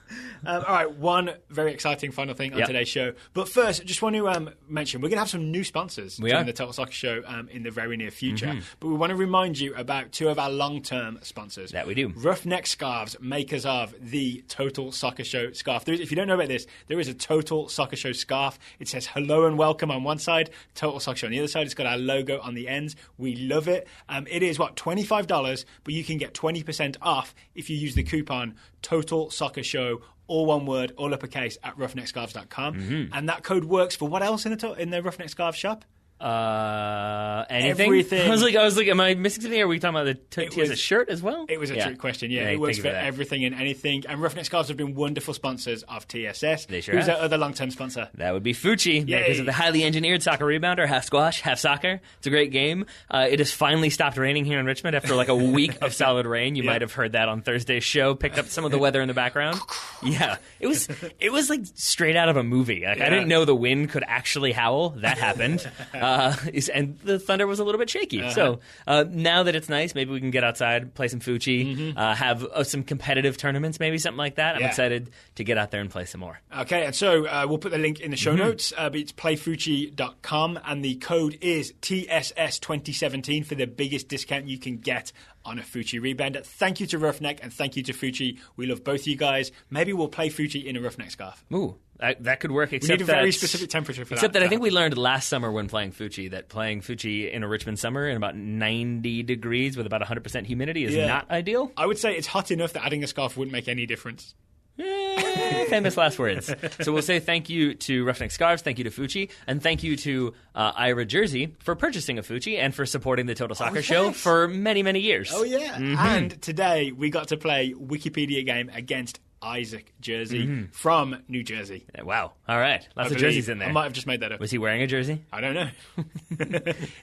[SPEAKER 1] All right, one very exciting final thing on today's show. But first, just want to mention, we're going to have some new sponsors during the Total Soccer Show in the very near future. But we want to remind you about two of our long-term sponsors.
[SPEAKER 2] That we do.
[SPEAKER 1] Roughneck Scarves, makers of the Total Soccer Show scarf. If you don't know about this, there is a Total Soccer Show scarf. It says hello and welcome on one side, Total Soccer Show on the other side. It's got our logo on the ends. We love it. It is, $25, but you can get 20% off if you use the coupon Total Soccer Show, all one word, all uppercase, at roughneckscarves.com. And that code works for what else in the Roughneck Scarves shop?
[SPEAKER 2] Anything?
[SPEAKER 1] Everything.
[SPEAKER 2] I was like, am I missing something? Are we talking about the TSS shirt as well?
[SPEAKER 1] It was a trick question. Yeah, it works for everything and anything. And Roughneck Scarves have been wonderful sponsors of TSS.
[SPEAKER 2] They sure
[SPEAKER 1] Who's
[SPEAKER 2] have.
[SPEAKER 1] our other long-term sponsor?
[SPEAKER 2] That would be Fucci, makers of the highly engineered soccer rebounder, half squash, half soccer. It's a great game. It has finally stopped raining here in Richmond after like a week of solid rain. You might have heard that on Thursday's show. Picked up some of the weather in the background. Yeah, it was like straight out of a movie. Like I didn't know the wind could actually howl. That happened. And the thunder was a little bit shaky. So now that it's nice, maybe we can get outside, play some Fucci, have some competitive tournaments, maybe something like that. I'm excited to get out there and play some more.
[SPEAKER 1] Okay, and so we'll put the link in the show notes. But it's playfucci.com, and the code is TSS2017 for the biggest discount you can get on a Fucci rebounder. Thank you to Roughneck, and thank you to Fucci. We love both of you guys. Maybe we'll play Fucci in a Roughneck scarf.
[SPEAKER 2] Ooh. That could work, except
[SPEAKER 1] we need a very specific temperature for that.
[SPEAKER 2] Except that I think we learned last summer when playing Fucci that playing Fucci in a Richmond summer in about 90 degrees with about 100% humidity is not ideal.
[SPEAKER 1] I would say it's hot enough that adding a scarf wouldn't make any difference.
[SPEAKER 2] Famous last words. So we'll say thank you to Roughneck Scarves, thank you to Fucci, and thank you to Ira Jersey for purchasing a Fucci and for supporting the Total Soccer Show for many, many years.
[SPEAKER 1] Oh, yeah. And today we got to play Wikipedia Game against Isaac Jersey from New Jersey.
[SPEAKER 2] Wow. All right. Lots of jerseys in there.
[SPEAKER 1] I might have just made that up.
[SPEAKER 2] Was he wearing a jersey?
[SPEAKER 1] I don't know.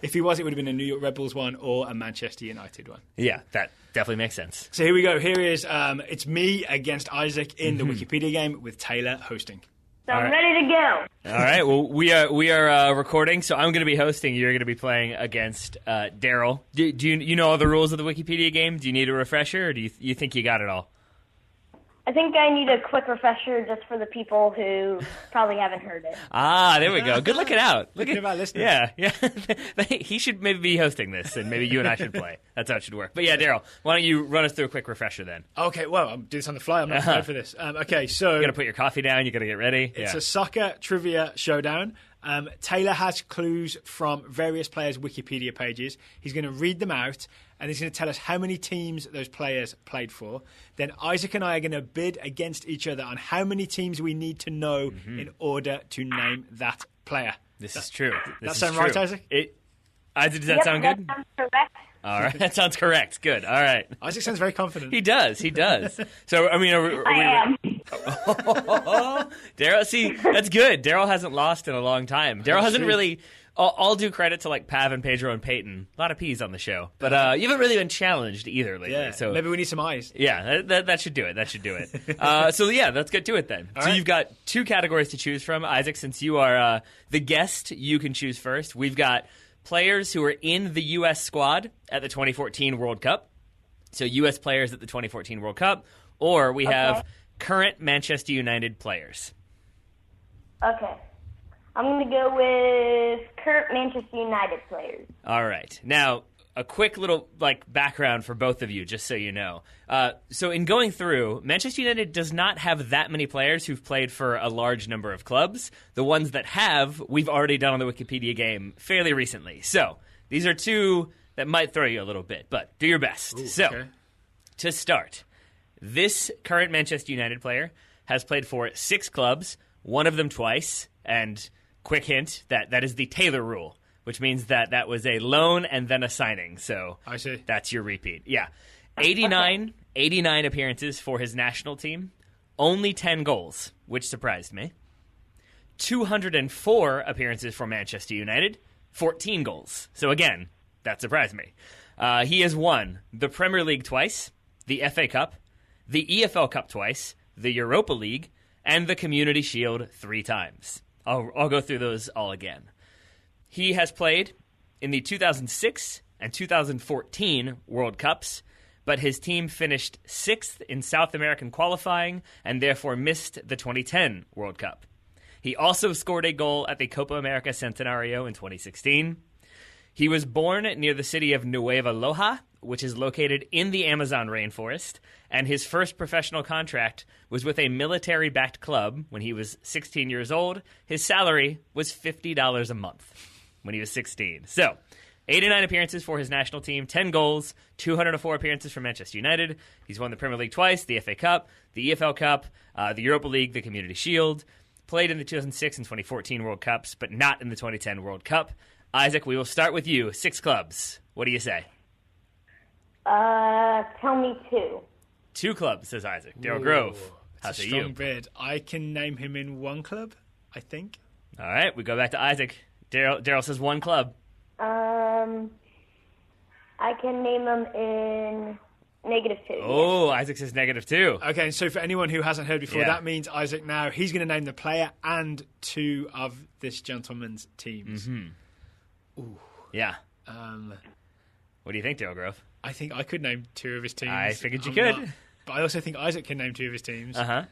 [SPEAKER 1] If he was, it would have been a New York Red Bulls one or a Manchester United one.
[SPEAKER 2] Yeah, that definitely makes sense.
[SPEAKER 1] So here we go. Here is it's me against Isaac in the Wikipedia game with Taylor hosting.
[SPEAKER 3] So I'm ready to go.
[SPEAKER 2] All right. Well, we are recording, so I'm going to be hosting. You're going to be playing against Daryl. Do you know all the rules of the Wikipedia game? Do you need a refresher, or do you think you got it all?
[SPEAKER 3] I think I need a quick refresher just for the people who probably haven't heard it.
[SPEAKER 2] Ah, there we go. Good looking out.
[SPEAKER 1] Look at our listeners.
[SPEAKER 2] Yeah. He should maybe be hosting this, and maybe you and I should play. That's how it should work. But yeah, Daryl, why don't you run us through a quick refresher then?
[SPEAKER 1] Okay, well, I'm doing this on the fly. I'm not prepared for this. Okay, so...
[SPEAKER 2] You got to put your coffee down. You got to get ready.
[SPEAKER 1] It's a soccer trivia showdown. Taylor has clues from various players' Wikipedia pages. He's going to read them out, and he's going to tell us how many teams those players played for. Then Isaac and I are going to bid against each other on how many teams we need to know in order to name that player.
[SPEAKER 2] This is true.
[SPEAKER 1] That sound right, Isaac?
[SPEAKER 2] Isaac, does that sound good?
[SPEAKER 3] That sounds correct.
[SPEAKER 2] All right, that sounds correct. Good. All right.
[SPEAKER 1] Isaac sounds very confident.
[SPEAKER 2] He does. So, I mean,
[SPEAKER 3] I am.
[SPEAKER 2] Daryl, see, that's good. Daryl hasn't lost in a long time. Daryl hasn't really. I'll do credit to like Pav and Pedro and Peyton. A lot of P's on the show, but you haven't really been challenged either lately.
[SPEAKER 1] Yeah, so maybe we need some eyes.
[SPEAKER 2] Yeah, that should do it. That should do it. So yeah, let's get to it then. So you've got two categories to choose from, Isaac. Since you are the guest, you can choose first. We've got players who are in the U.S. squad at the 2014 World Cup. So U.S. players at the 2014 World Cup, or we have current Manchester United players.
[SPEAKER 3] Okay. I'm going to go with current Manchester United players.
[SPEAKER 2] All right. Now, a quick little background for both of you, just so you know. So in going through, Manchester United does not have that many players who've played for a large number of clubs. The ones that have, we've already done on the Wikipedia game fairly recently. So these are two that might throw you a little bit, but do your best. To start, this current Manchester United player has played for 6 clubs, one of them twice, and quick hint, that is the Taylor rule, which means that was a loan and then a signing. So
[SPEAKER 1] I see.
[SPEAKER 2] That's your repeat. Yeah. 89 appearances for his national team, only 10 goals, which surprised me. 204 appearances for Manchester United, 14 goals. So again, that surprised me. He has won the Premier League twice, the FA Cup, the EFL Cup twice, the Europa League, and the Community Shield 3 times. I'll go through those all again. He has played in the 2006 and 2014 World Cups, but his team finished 6th in South American qualifying and therefore missed the 2010 World Cup. He also scored a goal at the Copa America Centenario in 2016. He was born near the city of Nueva Loja, which is located in the Amazon rainforest, and his first professional contract was with a military-backed club when he was 16 years old. His salary was $50 a month when he was 16. So, 89 appearances for his national team, 10 goals, 204 appearances for Manchester United. He's won the Premier League twice, the FA Cup, the EFL Cup, the Europa League, the Community Shield. Played in the 2006 and 2014 World Cups, but not in the 2010 World Cup. Isaac, we will start with you. 6 clubs. What do you say?
[SPEAKER 3] Tell me 2.
[SPEAKER 2] 2 clubs, says Isaac. Daryl Grove. How's it you?
[SPEAKER 1] Strong bid. I can name him in 1 club, I think.
[SPEAKER 2] All right, we go back to Isaac. Daryl says 1 club.
[SPEAKER 3] I can name him in -2.
[SPEAKER 2] Oh, Isaac says -2.
[SPEAKER 1] Okay, so for anyone who hasn't heard before,
[SPEAKER 2] Yeah.
[SPEAKER 1] that means Isaac now, he's going to name the player and 2 of this gentleman's teams.
[SPEAKER 2] Yeah.
[SPEAKER 1] Um,
[SPEAKER 2] What do you think, Daryl Grove?
[SPEAKER 1] I think I could name 2 of his teams.
[SPEAKER 2] I figured you
[SPEAKER 1] I'm
[SPEAKER 2] could.
[SPEAKER 1] not- but I also think Isaac can name 2 of his teams.
[SPEAKER 2] Uh-huh.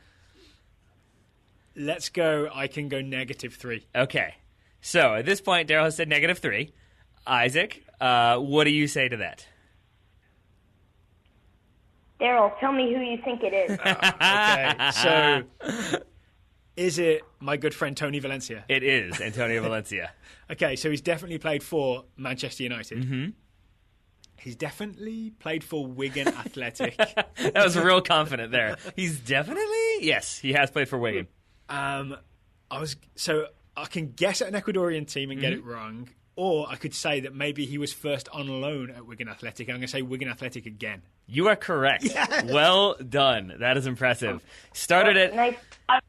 [SPEAKER 1] Let's go. I can go -3.
[SPEAKER 2] Okay. So, at this point, Daryl has said -3. Isaac, what do you say to that?
[SPEAKER 3] Daryl, tell me who you think it is.
[SPEAKER 1] Okay, so is it my good friend Tony Valencia?
[SPEAKER 2] It is Antonio Valencia.
[SPEAKER 1] Okay, so he's definitely played for Manchester United.
[SPEAKER 2] Mm-hmm.
[SPEAKER 1] He's definitely played for Wigan Athletic.
[SPEAKER 2] That was real confident there. He's definitely... Yes, he has played for Wigan.
[SPEAKER 1] I can guess at an Ecuadorian team and get
[SPEAKER 2] Mm-hmm.
[SPEAKER 1] it wrong, or I could say that maybe he was first on loan at Wigan Athletic. I'm going to say Wigan Athletic again.
[SPEAKER 2] You are correct. Yes. Well done. That is impressive. Started at...
[SPEAKER 3] Nice.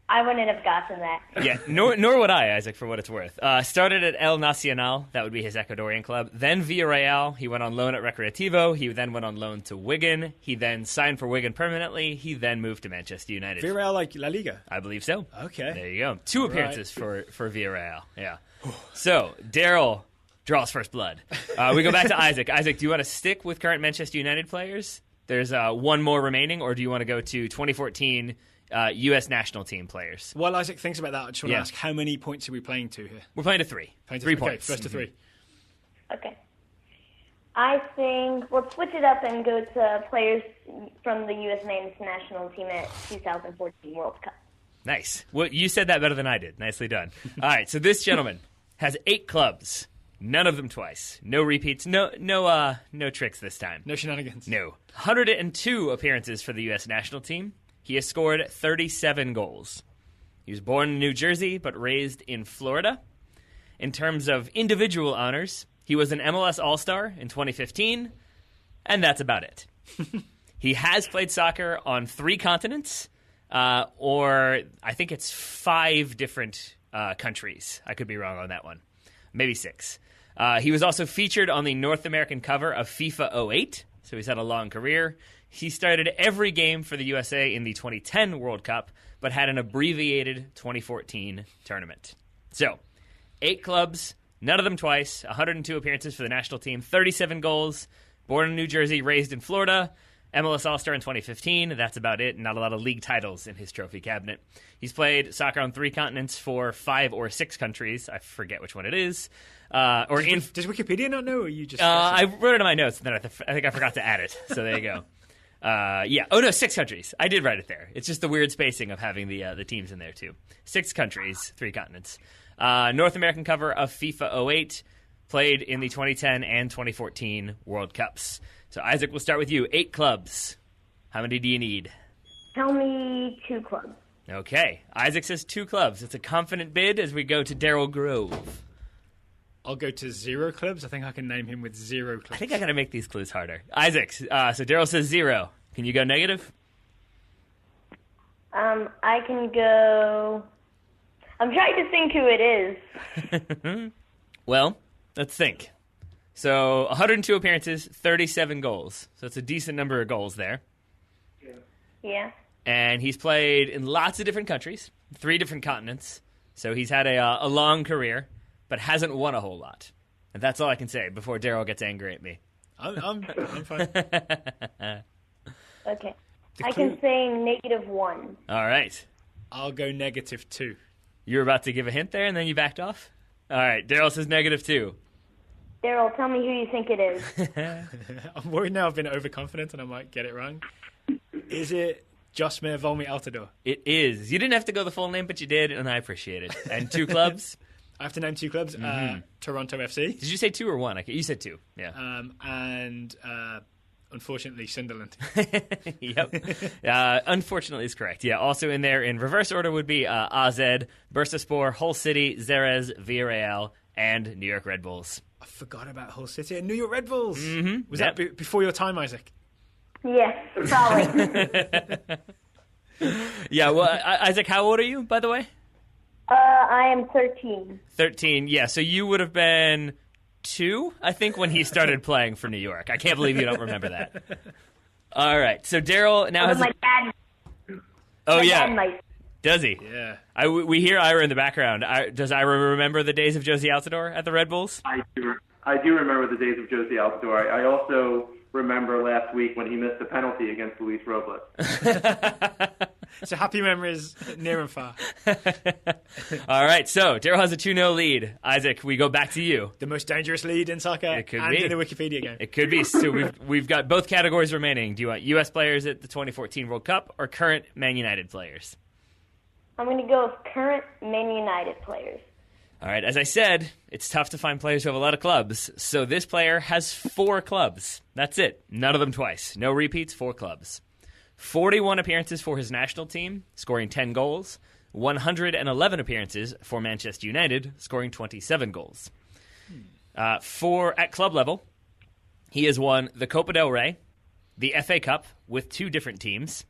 [SPEAKER 3] I wouldn't have gotten that.
[SPEAKER 2] Yeah, nor would I, Isaac, for what it's worth. Started at El Nacional, that would be his Ecuadorian club. Then Villarreal, he went on loan at Recreativo. He then went on loan to Wigan. He then signed for Wigan permanently. He then moved to Manchester United.
[SPEAKER 1] Villarreal like La Liga?
[SPEAKER 2] I believe so.
[SPEAKER 1] Okay.
[SPEAKER 2] There you go. 2 appearances for Villarreal. Yeah. So, Daryl draws first blood. We go back to Isaac. Isaac, do you want to stick with current Manchester United players? There's 1 more remaining, or do you want to go to 2014 U.S. national team players?
[SPEAKER 1] While Isaac thinks about that, I just want to ask, how many points are we playing to here?
[SPEAKER 2] We're playing to 3.
[SPEAKER 1] Playing to
[SPEAKER 2] 3
[SPEAKER 1] okay,
[SPEAKER 2] points.
[SPEAKER 1] First to 3.
[SPEAKER 3] Okay. I think we'll switch it up and go to players from the U.S. men's national team at 2014 World Cup.
[SPEAKER 2] Nice. Well, you said that better than I did. Nicely done. All right, so this gentleman has 8 clubs. None of them twice. No repeats. No tricks this time.
[SPEAKER 1] No shenanigans.
[SPEAKER 2] No. 102 appearances for the U.S. national team. He has scored 37 goals. He was born in New Jersey, but raised in Florida. In terms of individual honors, he was an MLS All-Star in 2015, and that's about it. He has played soccer on 3 continents, or I think it's 5 different countries. I could be wrong on that one. Maybe 6. He was also featured on the North American cover of FIFA 08, so he's had a long career. He started every game for the USA in the 2010 World Cup, but had an abbreviated 2014 tournament. So, 8 clubs, none of them twice, 102 appearances for the national team, 37 goals, born in New Jersey, raised in Florida, MLS All-Star in 2015. That's about it. Not a lot of league titles in his trophy cabinet. He's played soccer on 3 continents for 5 or 6 countries. I forget which one it is. Does
[SPEAKER 1] Wikipedia not know, or you just...
[SPEAKER 2] I wrote it in my notes, and then I think I forgot to add it. So there you go. Yeah. Oh, no, 6 countries. I did write it there. It's just the weird spacing of having the teams in there, too. 6 countries, 3 continents. North American cover of FIFA 08, played in the 2010 and 2014 World Cups. So, Isaac, we'll start with you. 8 clubs. How many do you need?
[SPEAKER 3] Tell me 2 clubs.
[SPEAKER 2] Okay. Isaac says 2 clubs. It's a confident bid as we go to Daryl Grove.
[SPEAKER 1] I'll go to 0 clubs. I think I can name him with 0 clubs.
[SPEAKER 2] I think I got to make these clues harder. Isaac, so Daryl says 0. Can you go negative?
[SPEAKER 3] I can go... I'm trying to think who it is.
[SPEAKER 2] Well, let's think. So, 102 appearances, 37 goals. So it's a decent number of goals there.
[SPEAKER 3] Yeah.
[SPEAKER 2] And he's played in lots of different countries, 3 different continents. So he's had a long career, but hasn't won a whole lot. And that's all I can say before Daryl gets angry at me.
[SPEAKER 1] I'm fine.
[SPEAKER 3] Okay. I can say -1.
[SPEAKER 2] All right.
[SPEAKER 1] I'll go -2.
[SPEAKER 2] You were about to give a hint there, and then you backed off? All right. Daryl says -2.
[SPEAKER 3] Daryl, tell me who you think it is.
[SPEAKER 1] I'm worried now I've been overconfident and I might get it wrong. Is it Josmir Volmi Altidore?
[SPEAKER 2] It is. You didn't have to go the full name, but you did, and I appreciate it. And 2 clubs?
[SPEAKER 1] I have to name 2 clubs. Toronto FC.
[SPEAKER 2] Did you say 2 or 1? You said 2. Yeah.
[SPEAKER 1] And unfortunately, Sunderland.
[SPEAKER 2] Yep. Unfortunately is correct. Yeah. Also in there in reverse order would be AZ, Bursaspor, Hull City, Xerez, Villarreal, and New York Red Bulls.
[SPEAKER 1] I forgot about Hull City and New York Red Bulls.
[SPEAKER 2] Mm-hmm.
[SPEAKER 1] Was that before your time, Isaac?
[SPEAKER 3] Yes, probably.
[SPEAKER 2] Yeah. Well, Isaac, how old are you, by the way?
[SPEAKER 3] I am 13.
[SPEAKER 2] 13. Yeah. So you would have been 2, I think, when he started playing for New York. I can't believe you don't remember that. All right. So Daryl now has.
[SPEAKER 3] My dad.
[SPEAKER 2] Oh, yeah.
[SPEAKER 3] Dad might.
[SPEAKER 2] Does he?
[SPEAKER 1] Yeah.
[SPEAKER 2] We hear Ira in the background. Does Ira remember the days of Josie Altidore at the Red Bulls?
[SPEAKER 4] I do remember the days of Josie Altidore. I also remember last week when he missed a penalty against Luis Robles.
[SPEAKER 1] So happy memories near and far.
[SPEAKER 2] All right, so Daryl has a 2-0 lead. Isaac, we go back to you.
[SPEAKER 1] The most dangerous lead in soccer
[SPEAKER 2] It could
[SPEAKER 1] and
[SPEAKER 2] be.
[SPEAKER 1] in the Wikipedia game.
[SPEAKER 2] It could be. So we've got both categories remaining. Do you want U.S. players at the 2014 World Cup or current Man United players?
[SPEAKER 3] I'm going to go with current Man United players.
[SPEAKER 2] All right, as I said, it's tough to find players who have a lot of clubs. So this player has 4 clubs. That's it. None of them twice. No repeats, 4 clubs. 41 appearances for his national team, scoring 10 goals. 111 appearances for Manchester United, scoring 27 goals. At club level, he has won the Copa del Rey, the FA Cup with 2 different teams,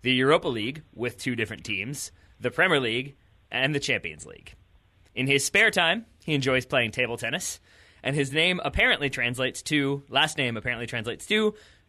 [SPEAKER 2] the Europa League with 2 different teams, the Premier League, and the Champions League. In his spare time, he enjoys playing table tennis, and his last name apparently translates to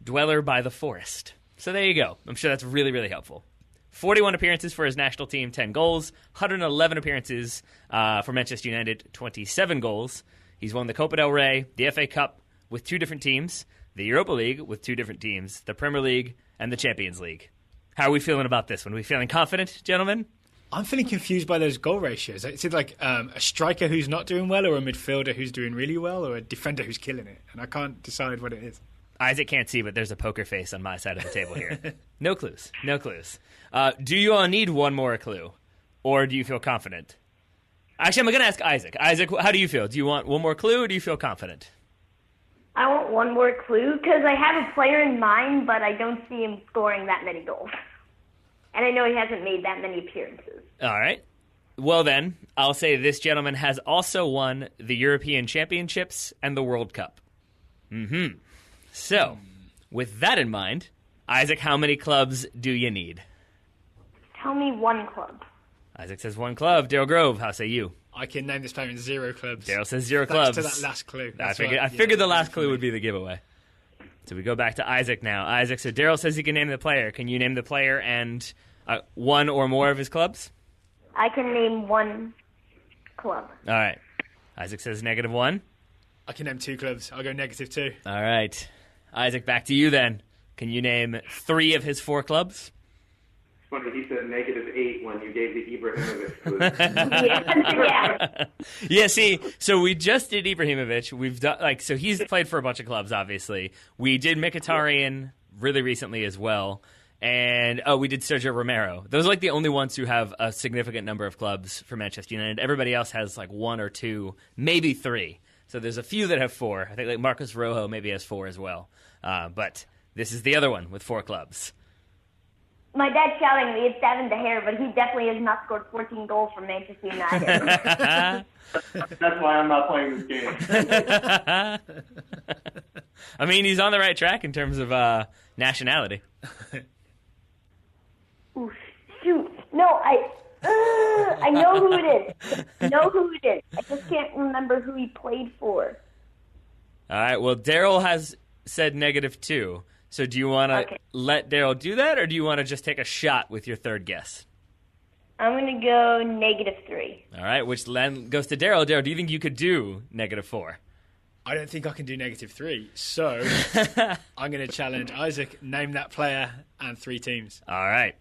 [SPEAKER 2] Dweller by the Forest. So there you go. I'm sure that's really, really helpful. 41 appearances for his national team, 10 goals. 111 appearances for Manchester United, 27 goals. He's won the Copa del Rey, the FA Cup with 2 different teams, the Europa League with 2 different teams, the Premier League, and the Champions League. How are we feeling about this one? Are we feeling confident, gentlemen?
[SPEAKER 1] I'm feeling confused by those goal ratios. Is it like a striker who's not doing well, or a midfielder who's doing really well, or a defender who's killing it? And I can't decide what it is.
[SPEAKER 2] Isaac can't see, but there's a poker face on my side of the table here. No clues. No clues. Do you all need one more clue, or do you feel confident? Actually, I'm going to ask Isaac. Isaac, how do you feel? Do you want one more clue, or do you feel confident?
[SPEAKER 3] I want one more clue because I have a player in mind, but I don't see him scoring that many goals. And I know he hasn't made that many appearances.
[SPEAKER 2] All right. Well, then, I'll say this gentleman has also won the European Championships and the World Cup. Mm-hmm. So, with that in mind, Isaac, how many clubs do you need?
[SPEAKER 3] Tell me 1 club.
[SPEAKER 2] Isaac says 1 club. Daryl Grove, how say you?
[SPEAKER 1] I can name this player in 0 clubs.
[SPEAKER 2] Daryl says 0
[SPEAKER 1] Thanks
[SPEAKER 2] clubs.
[SPEAKER 1] to that last clue.
[SPEAKER 2] I figured the last clue would be the giveaway. So we go back to Isaac now. Isaac, so Daryl says he can name the player. Can you name the player and 1 or more of his clubs?
[SPEAKER 3] I can name 1 club.
[SPEAKER 2] All right. Isaac says -1.
[SPEAKER 1] I can name 2 clubs. I'll go -2.
[SPEAKER 2] All right. Isaac, back to you then. Can you name 3 of his 4 clubs?
[SPEAKER 4] It's funny, he said -8 when you gave the Ibrahimovic clue.
[SPEAKER 3] Yeah.
[SPEAKER 2] Yeah, see, so we just did Ibrahimovic. We've done so he's played for a bunch of clubs, obviously. We did Mkhitaryan really recently as well. And we did Sergio Romero. Those are the only ones who have a significant number of clubs for Manchester United. Everybody else has 1 or 2, maybe 3. So there's a few that have 4. I think Marcos Rojo maybe has 4 as well. But this is the other one with 4 clubs.
[SPEAKER 3] My dad's shouting at me, it's Devin De Gea, but he definitely has not scored 14 goals for Manchester United.
[SPEAKER 4] That's why I'm not playing this game.
[SPEAKER 2] I mean, he's on the right track in terms of nationality.
[SPEAKER 3] Ooh, shoot. No, I know who it is. I know who it is. I just can't remember who he played for.
[SPEAKER 2] All right, well, Daryl has said -2. So do you want to let Daryl do that, or do you want to just take a shot with your third guess?
[SPEAKER 3] I'm going to go -3.
[SPEAKER 2] All right, which then goes to Daryl. Daryl, do you think you could do -4?
[SPEAKER 1] I don't think I can do -3. So I'm going to challenge Isaac. Name that player and 3 teams.
[SPEAKER 2] All right.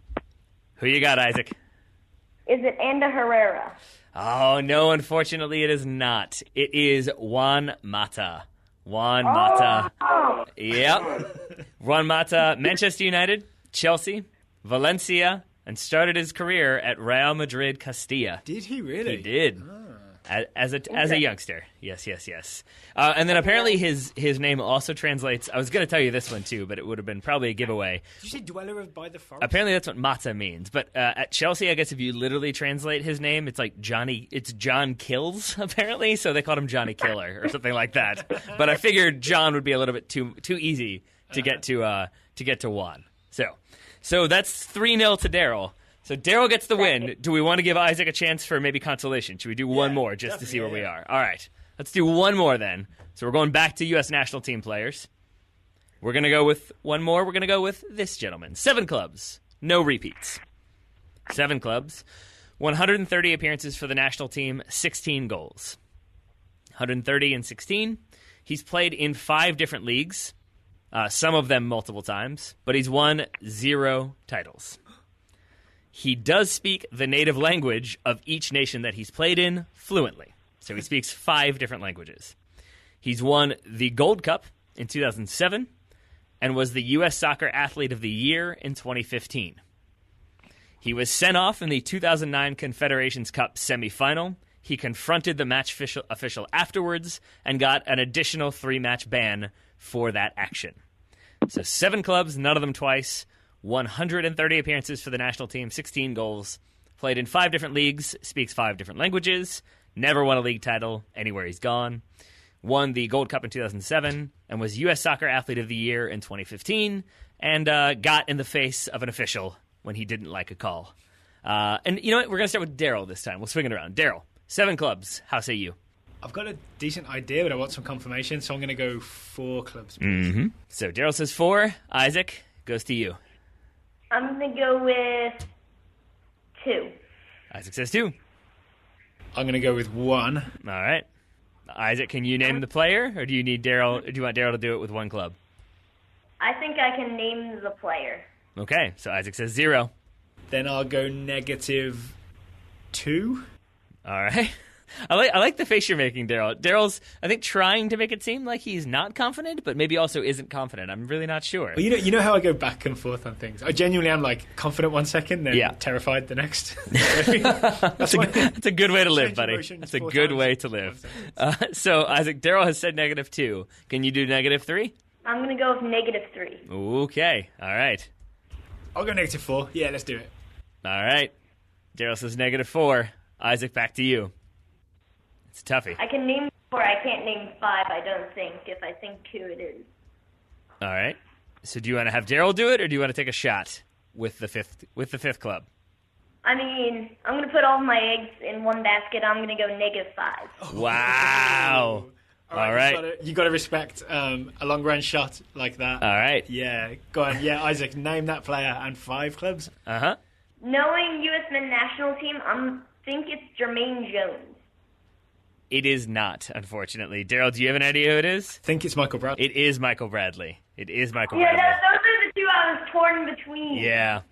[SPEAKER 2] Who you got, Isaac?
[SPEAKER 3] Is it Anda Herrera?
[SPEAKER 2] Oh, no, unfortunately it is not. It is Juan Mata. Juan Mata.
[SPEAKER 3] Oh.
[SPEAKER 2] Yep. Juan Mata, Manchester United, Chelsea, Valencia, and started his career at Real Madrid Castilla.
[SPEAKER 1] Did he really?
[SPEAKER 2] He did. As a youngster. Yes. And then apparently his name also translates. I was going to tell you this one too, but it would have been probably a giveaway.
[SPEAKER 1] Did you say dweller of by the forest?
[SPEAKER 2] Apparently that's what Mata means. But at Chelsea, I guess if you literally translate his name, it's like it's John Kills, apparently. So they called him Johnny Killer or something like that. But I figured John would be a little bit too easy to get to Juan. So that's 3-0 to Daryl. So Daryl gets the win. Do we want to give Isaac a chance for maybe consolation? Should we do one more just to see where we are? All right. Let's do one more then. So we're going back to U.S. national team players. We're going to go with one more. We're going to go with this gentleman. 7 clubs. No repeats. 7 clubs. 130 appearances for the national team. 16 goals. 130 and 16. He's played in 5 different leagues. Some of them multiple times. But he's won 0 titles. He does speak the native language of each nation that he's played in fluently. So he speaks 5 different languages. He's won the Gold Cup in 2007 and was the U.S. Soccer Athlete of the Year in 2015. He was sent off in the 2009 Confederations Cup semifinal. He confronted the match official afterwards and got an additional 3-match ban for that action. So 7 clubs, none of them twice. 130 appearances for the national team, 16 goals, played in 5 different leagues, speaks 5 different languages, never won a league title anywhere he's gone, won the Gold Cup in 2007, and was U.S. Soccer Athlete of the Year in 2015, and got in the face of an official when he didn't like a call. And you know what? We're going to start with Daryl this time. We'll swing it around. Daryl, 7 clubs. How say you?
[SPEAKER 1] I've got a decent idea, but I want some confirmation, so I'm going to go 4 clubs.
[SPEAKER 2] Mm-hmm. So Daryl says 4. Isaac, goes to you.
[SPEAKER 3] I'm going to go with 2.
[SPEAKER 2] Isaac says 2.
[SPEAKER 1] I'm going to go with 1.
[SPEAKER 2] All right. Isaac, can you name the player, or do you need Daryl? Do you want Daryl to do it with 1 club?
[SPEAKER 3] I think I can name the player.
[SPEAKER 2] Okay, so Isaac says 0.
[SPEAKER 1] Then I'll go -2.
[SPEAKER 2] All right. I like the face you're making, Daryl. Daryl's, I think, trying to make it seem like he's not confident, but maybe also isn't confident. I'm really not sure.
[SPEAKER 1] Well, you know how I go back and forth on things. I genuinely am like confident one second, then terrified the next. That's
[SPEAKER 2] a good way to live, buddy. That's a good way to live. So, Isaac, Daryl has said -2. Can you do -3?
[SPEAKER 3] I'm going to go with -3.
[SPEAKER 2] Okay. All right.
[SPEAKER 1] I'll go -4. Yeah, let's do it.
[SPEAKER 2] All right. Daryl says -4. Isaac, back to you. It's a toughie.
[SPEAKER 3] I can name 4. I can't name 5, I don't think. If I think 2, it is.
[SPEAKER 2] All right. So do you want to have Daryl do it, or do you want to take a shot with the fifth club?
[SPEAKER 3] I mean, I'm going to put all my eggs in one basket. I'm going to go -5.
[SPEAKER 2] Wow. All right.
[SPEAKER 1] You got to respect a long-range shot like that.
[SPEAKER 2] All right.
[SPEAKER 1] Yeah. Go on. Yeah, Isaac, name that player and 5 clubs.
[SPEAKER 2] Uh-huh.
[SPEAKER 3] Knowing U.S. men's national team, I think it's Jermaine Jones.
[SPEAKER 2] It is not, unfortunately. Daryl, do you have an idea who it is?
[SPEAKER 1] I think it's Michael Bradley.
[SPEAKER 2] It is Michael Bradley. Bradley.
[SPEAKER 3] Yeah, those are the 2 I was torn between.
[SPEAKER 2] Yeah.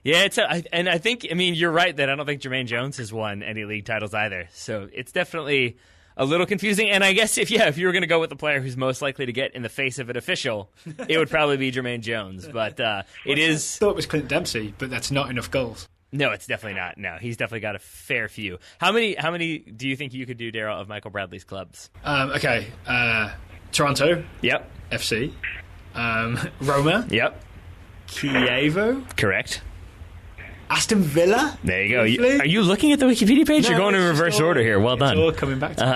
[SPEAKER 2] Yeah, and I think, you're right that I don't think Jermaine Jones has won any league titles either. So it's definitely a little confusing. And I guess if you were going to go with the player who's most likely to get in the face of an official, it would probably be Jermaine Jones. But it is.
[SPEAKER 1] I thought it was Clint Dempsey, but that's not enough goals.
[SPEAKER 2] No, it's definitely not. No, he's definitely got a fair few. How many do you think you could do, Daryl, of Michael Bradley's clubs?
[SPEAKER 1] Okay. Toronto.
[SPEAKER 2] Yep.
[SPEAKER 1] FC. Roma.
[SPEAKER 2] Yep.
[SPEAKER 1] Chievo.
[SPEAKER 2] Correct.
[SPEAKER 1] Aston Villa.
[SPEAKER 2] There you go. Are you looking at the Wikipedia page? You're going in reverse order here. Well done.
[SPEAKER 1] It's all coming back to me.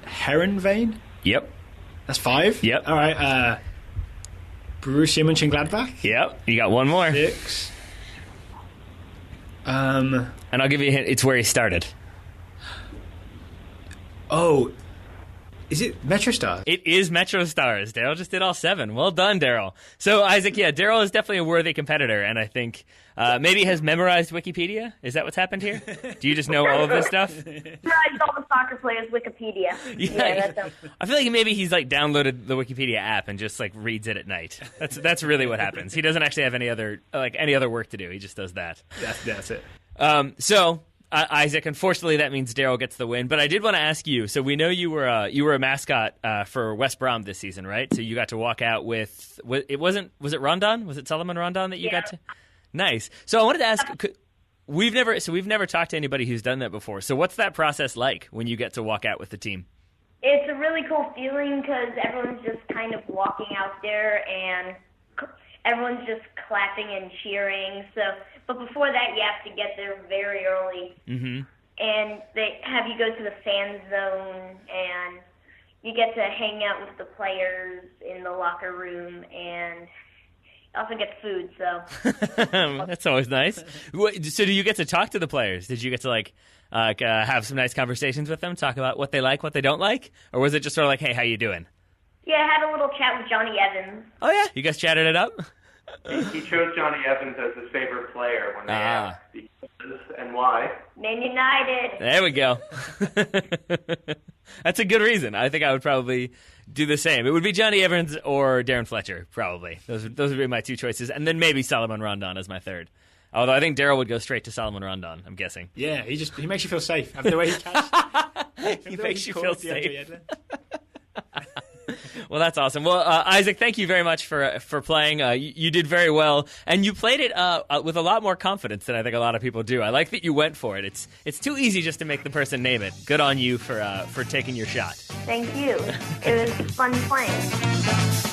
[SPEAKER 1] Herenveen.
[SPEAKER 2] Yep.
[SPEAKER 1] That's 5.
[SPEAKER 2] Yep.
[SPEAKER 1] All right. Borussia Mönchengladbach.
[SPEAKER 2] Yep. You got one more.
[SPEAKER 1] 6.
[SPEAKER 2] And I'll give you a hint. It's where he started.
[SPEAKER 1] Oh, Is it MetroStars?
[SPEAKER 2] It is MetroStars. Daryl just did all 7. Well done, Daryl. So, Isaac, yeah, Daryl is definitely a worthy competitor, and I think maybe has memorized Wikipedia. Is that what's happened here? Do you just know all of this stuff?
[SPEAKER 3] Memorized all the soccer players' Wikipedia.
[SPEAKER 2] Yeah, I feel like maybe he's like downloaded the Wikipedia app and just like reads it at night. That's really what happens. He doesn't actually have any other work to do. He just does that.
[SPEAKER 1] That's it.
[SPEAKER 2] Isaac, unfortunately, that means Daryl gets the win. But I did want to ask you. So we know you were a mascot for West Brom this season, right? So you got to walk out with was it Rondon? Was it Solomon Rondon that you got to? Nice. So I wanted to ask. We've never talked to anybody who's done that before. So what's that process like when you get to walk out with the team?
[SPEAKER 3] It's a really cool feeling because everyone's just kind of walking out there and everyone's just clapping and cheering. But before that, you have to get there very early. Mm-hmm. And they have you go to the fan zone, and you get to hang out with the players in the locker room, and also get food. So
[SPEAKER 2] that's always nice. So do you get to talk to the players? Did you get to have some nice conversations with them, talk about what they like, what they don't like, or was it just sort of like, hey, how you doing?
[SPEAKER 3] Yeah, I had a little chat with Johnny Evans.
[SPEAKER 2] Oh yeah, you guys chatted it up.
[SPEAKER 4] He chose Johnny Evans as his favorite player when they asked because and why.
[SPEAKER 3] Man United.
[SPEAKER 2] There we go. That's a good reason. I think I would probably do the same. It would be Johnny Evans or Darren Fletcher, probably. Those would be my 2 choices, and then maybe Solomon Rondon as my 3rd. Although I think Daryl would go straight to Solomon Rondon, I'm guessing.
[SPEAKER 1] Yeah, he makes you feel safe. After the way he catches.
[SPEAKER 2] He makes you feel safe. Well, that's awesome. Well, Isaac, thank you very much for playing. You did very well, and you played it with a lot more confidence than I think a lot of people do. I like that you went for it. It's too easy just to make the person name it. Good on you for taking your shot.
[SPEAKER 3] Thank you. It was fun playing.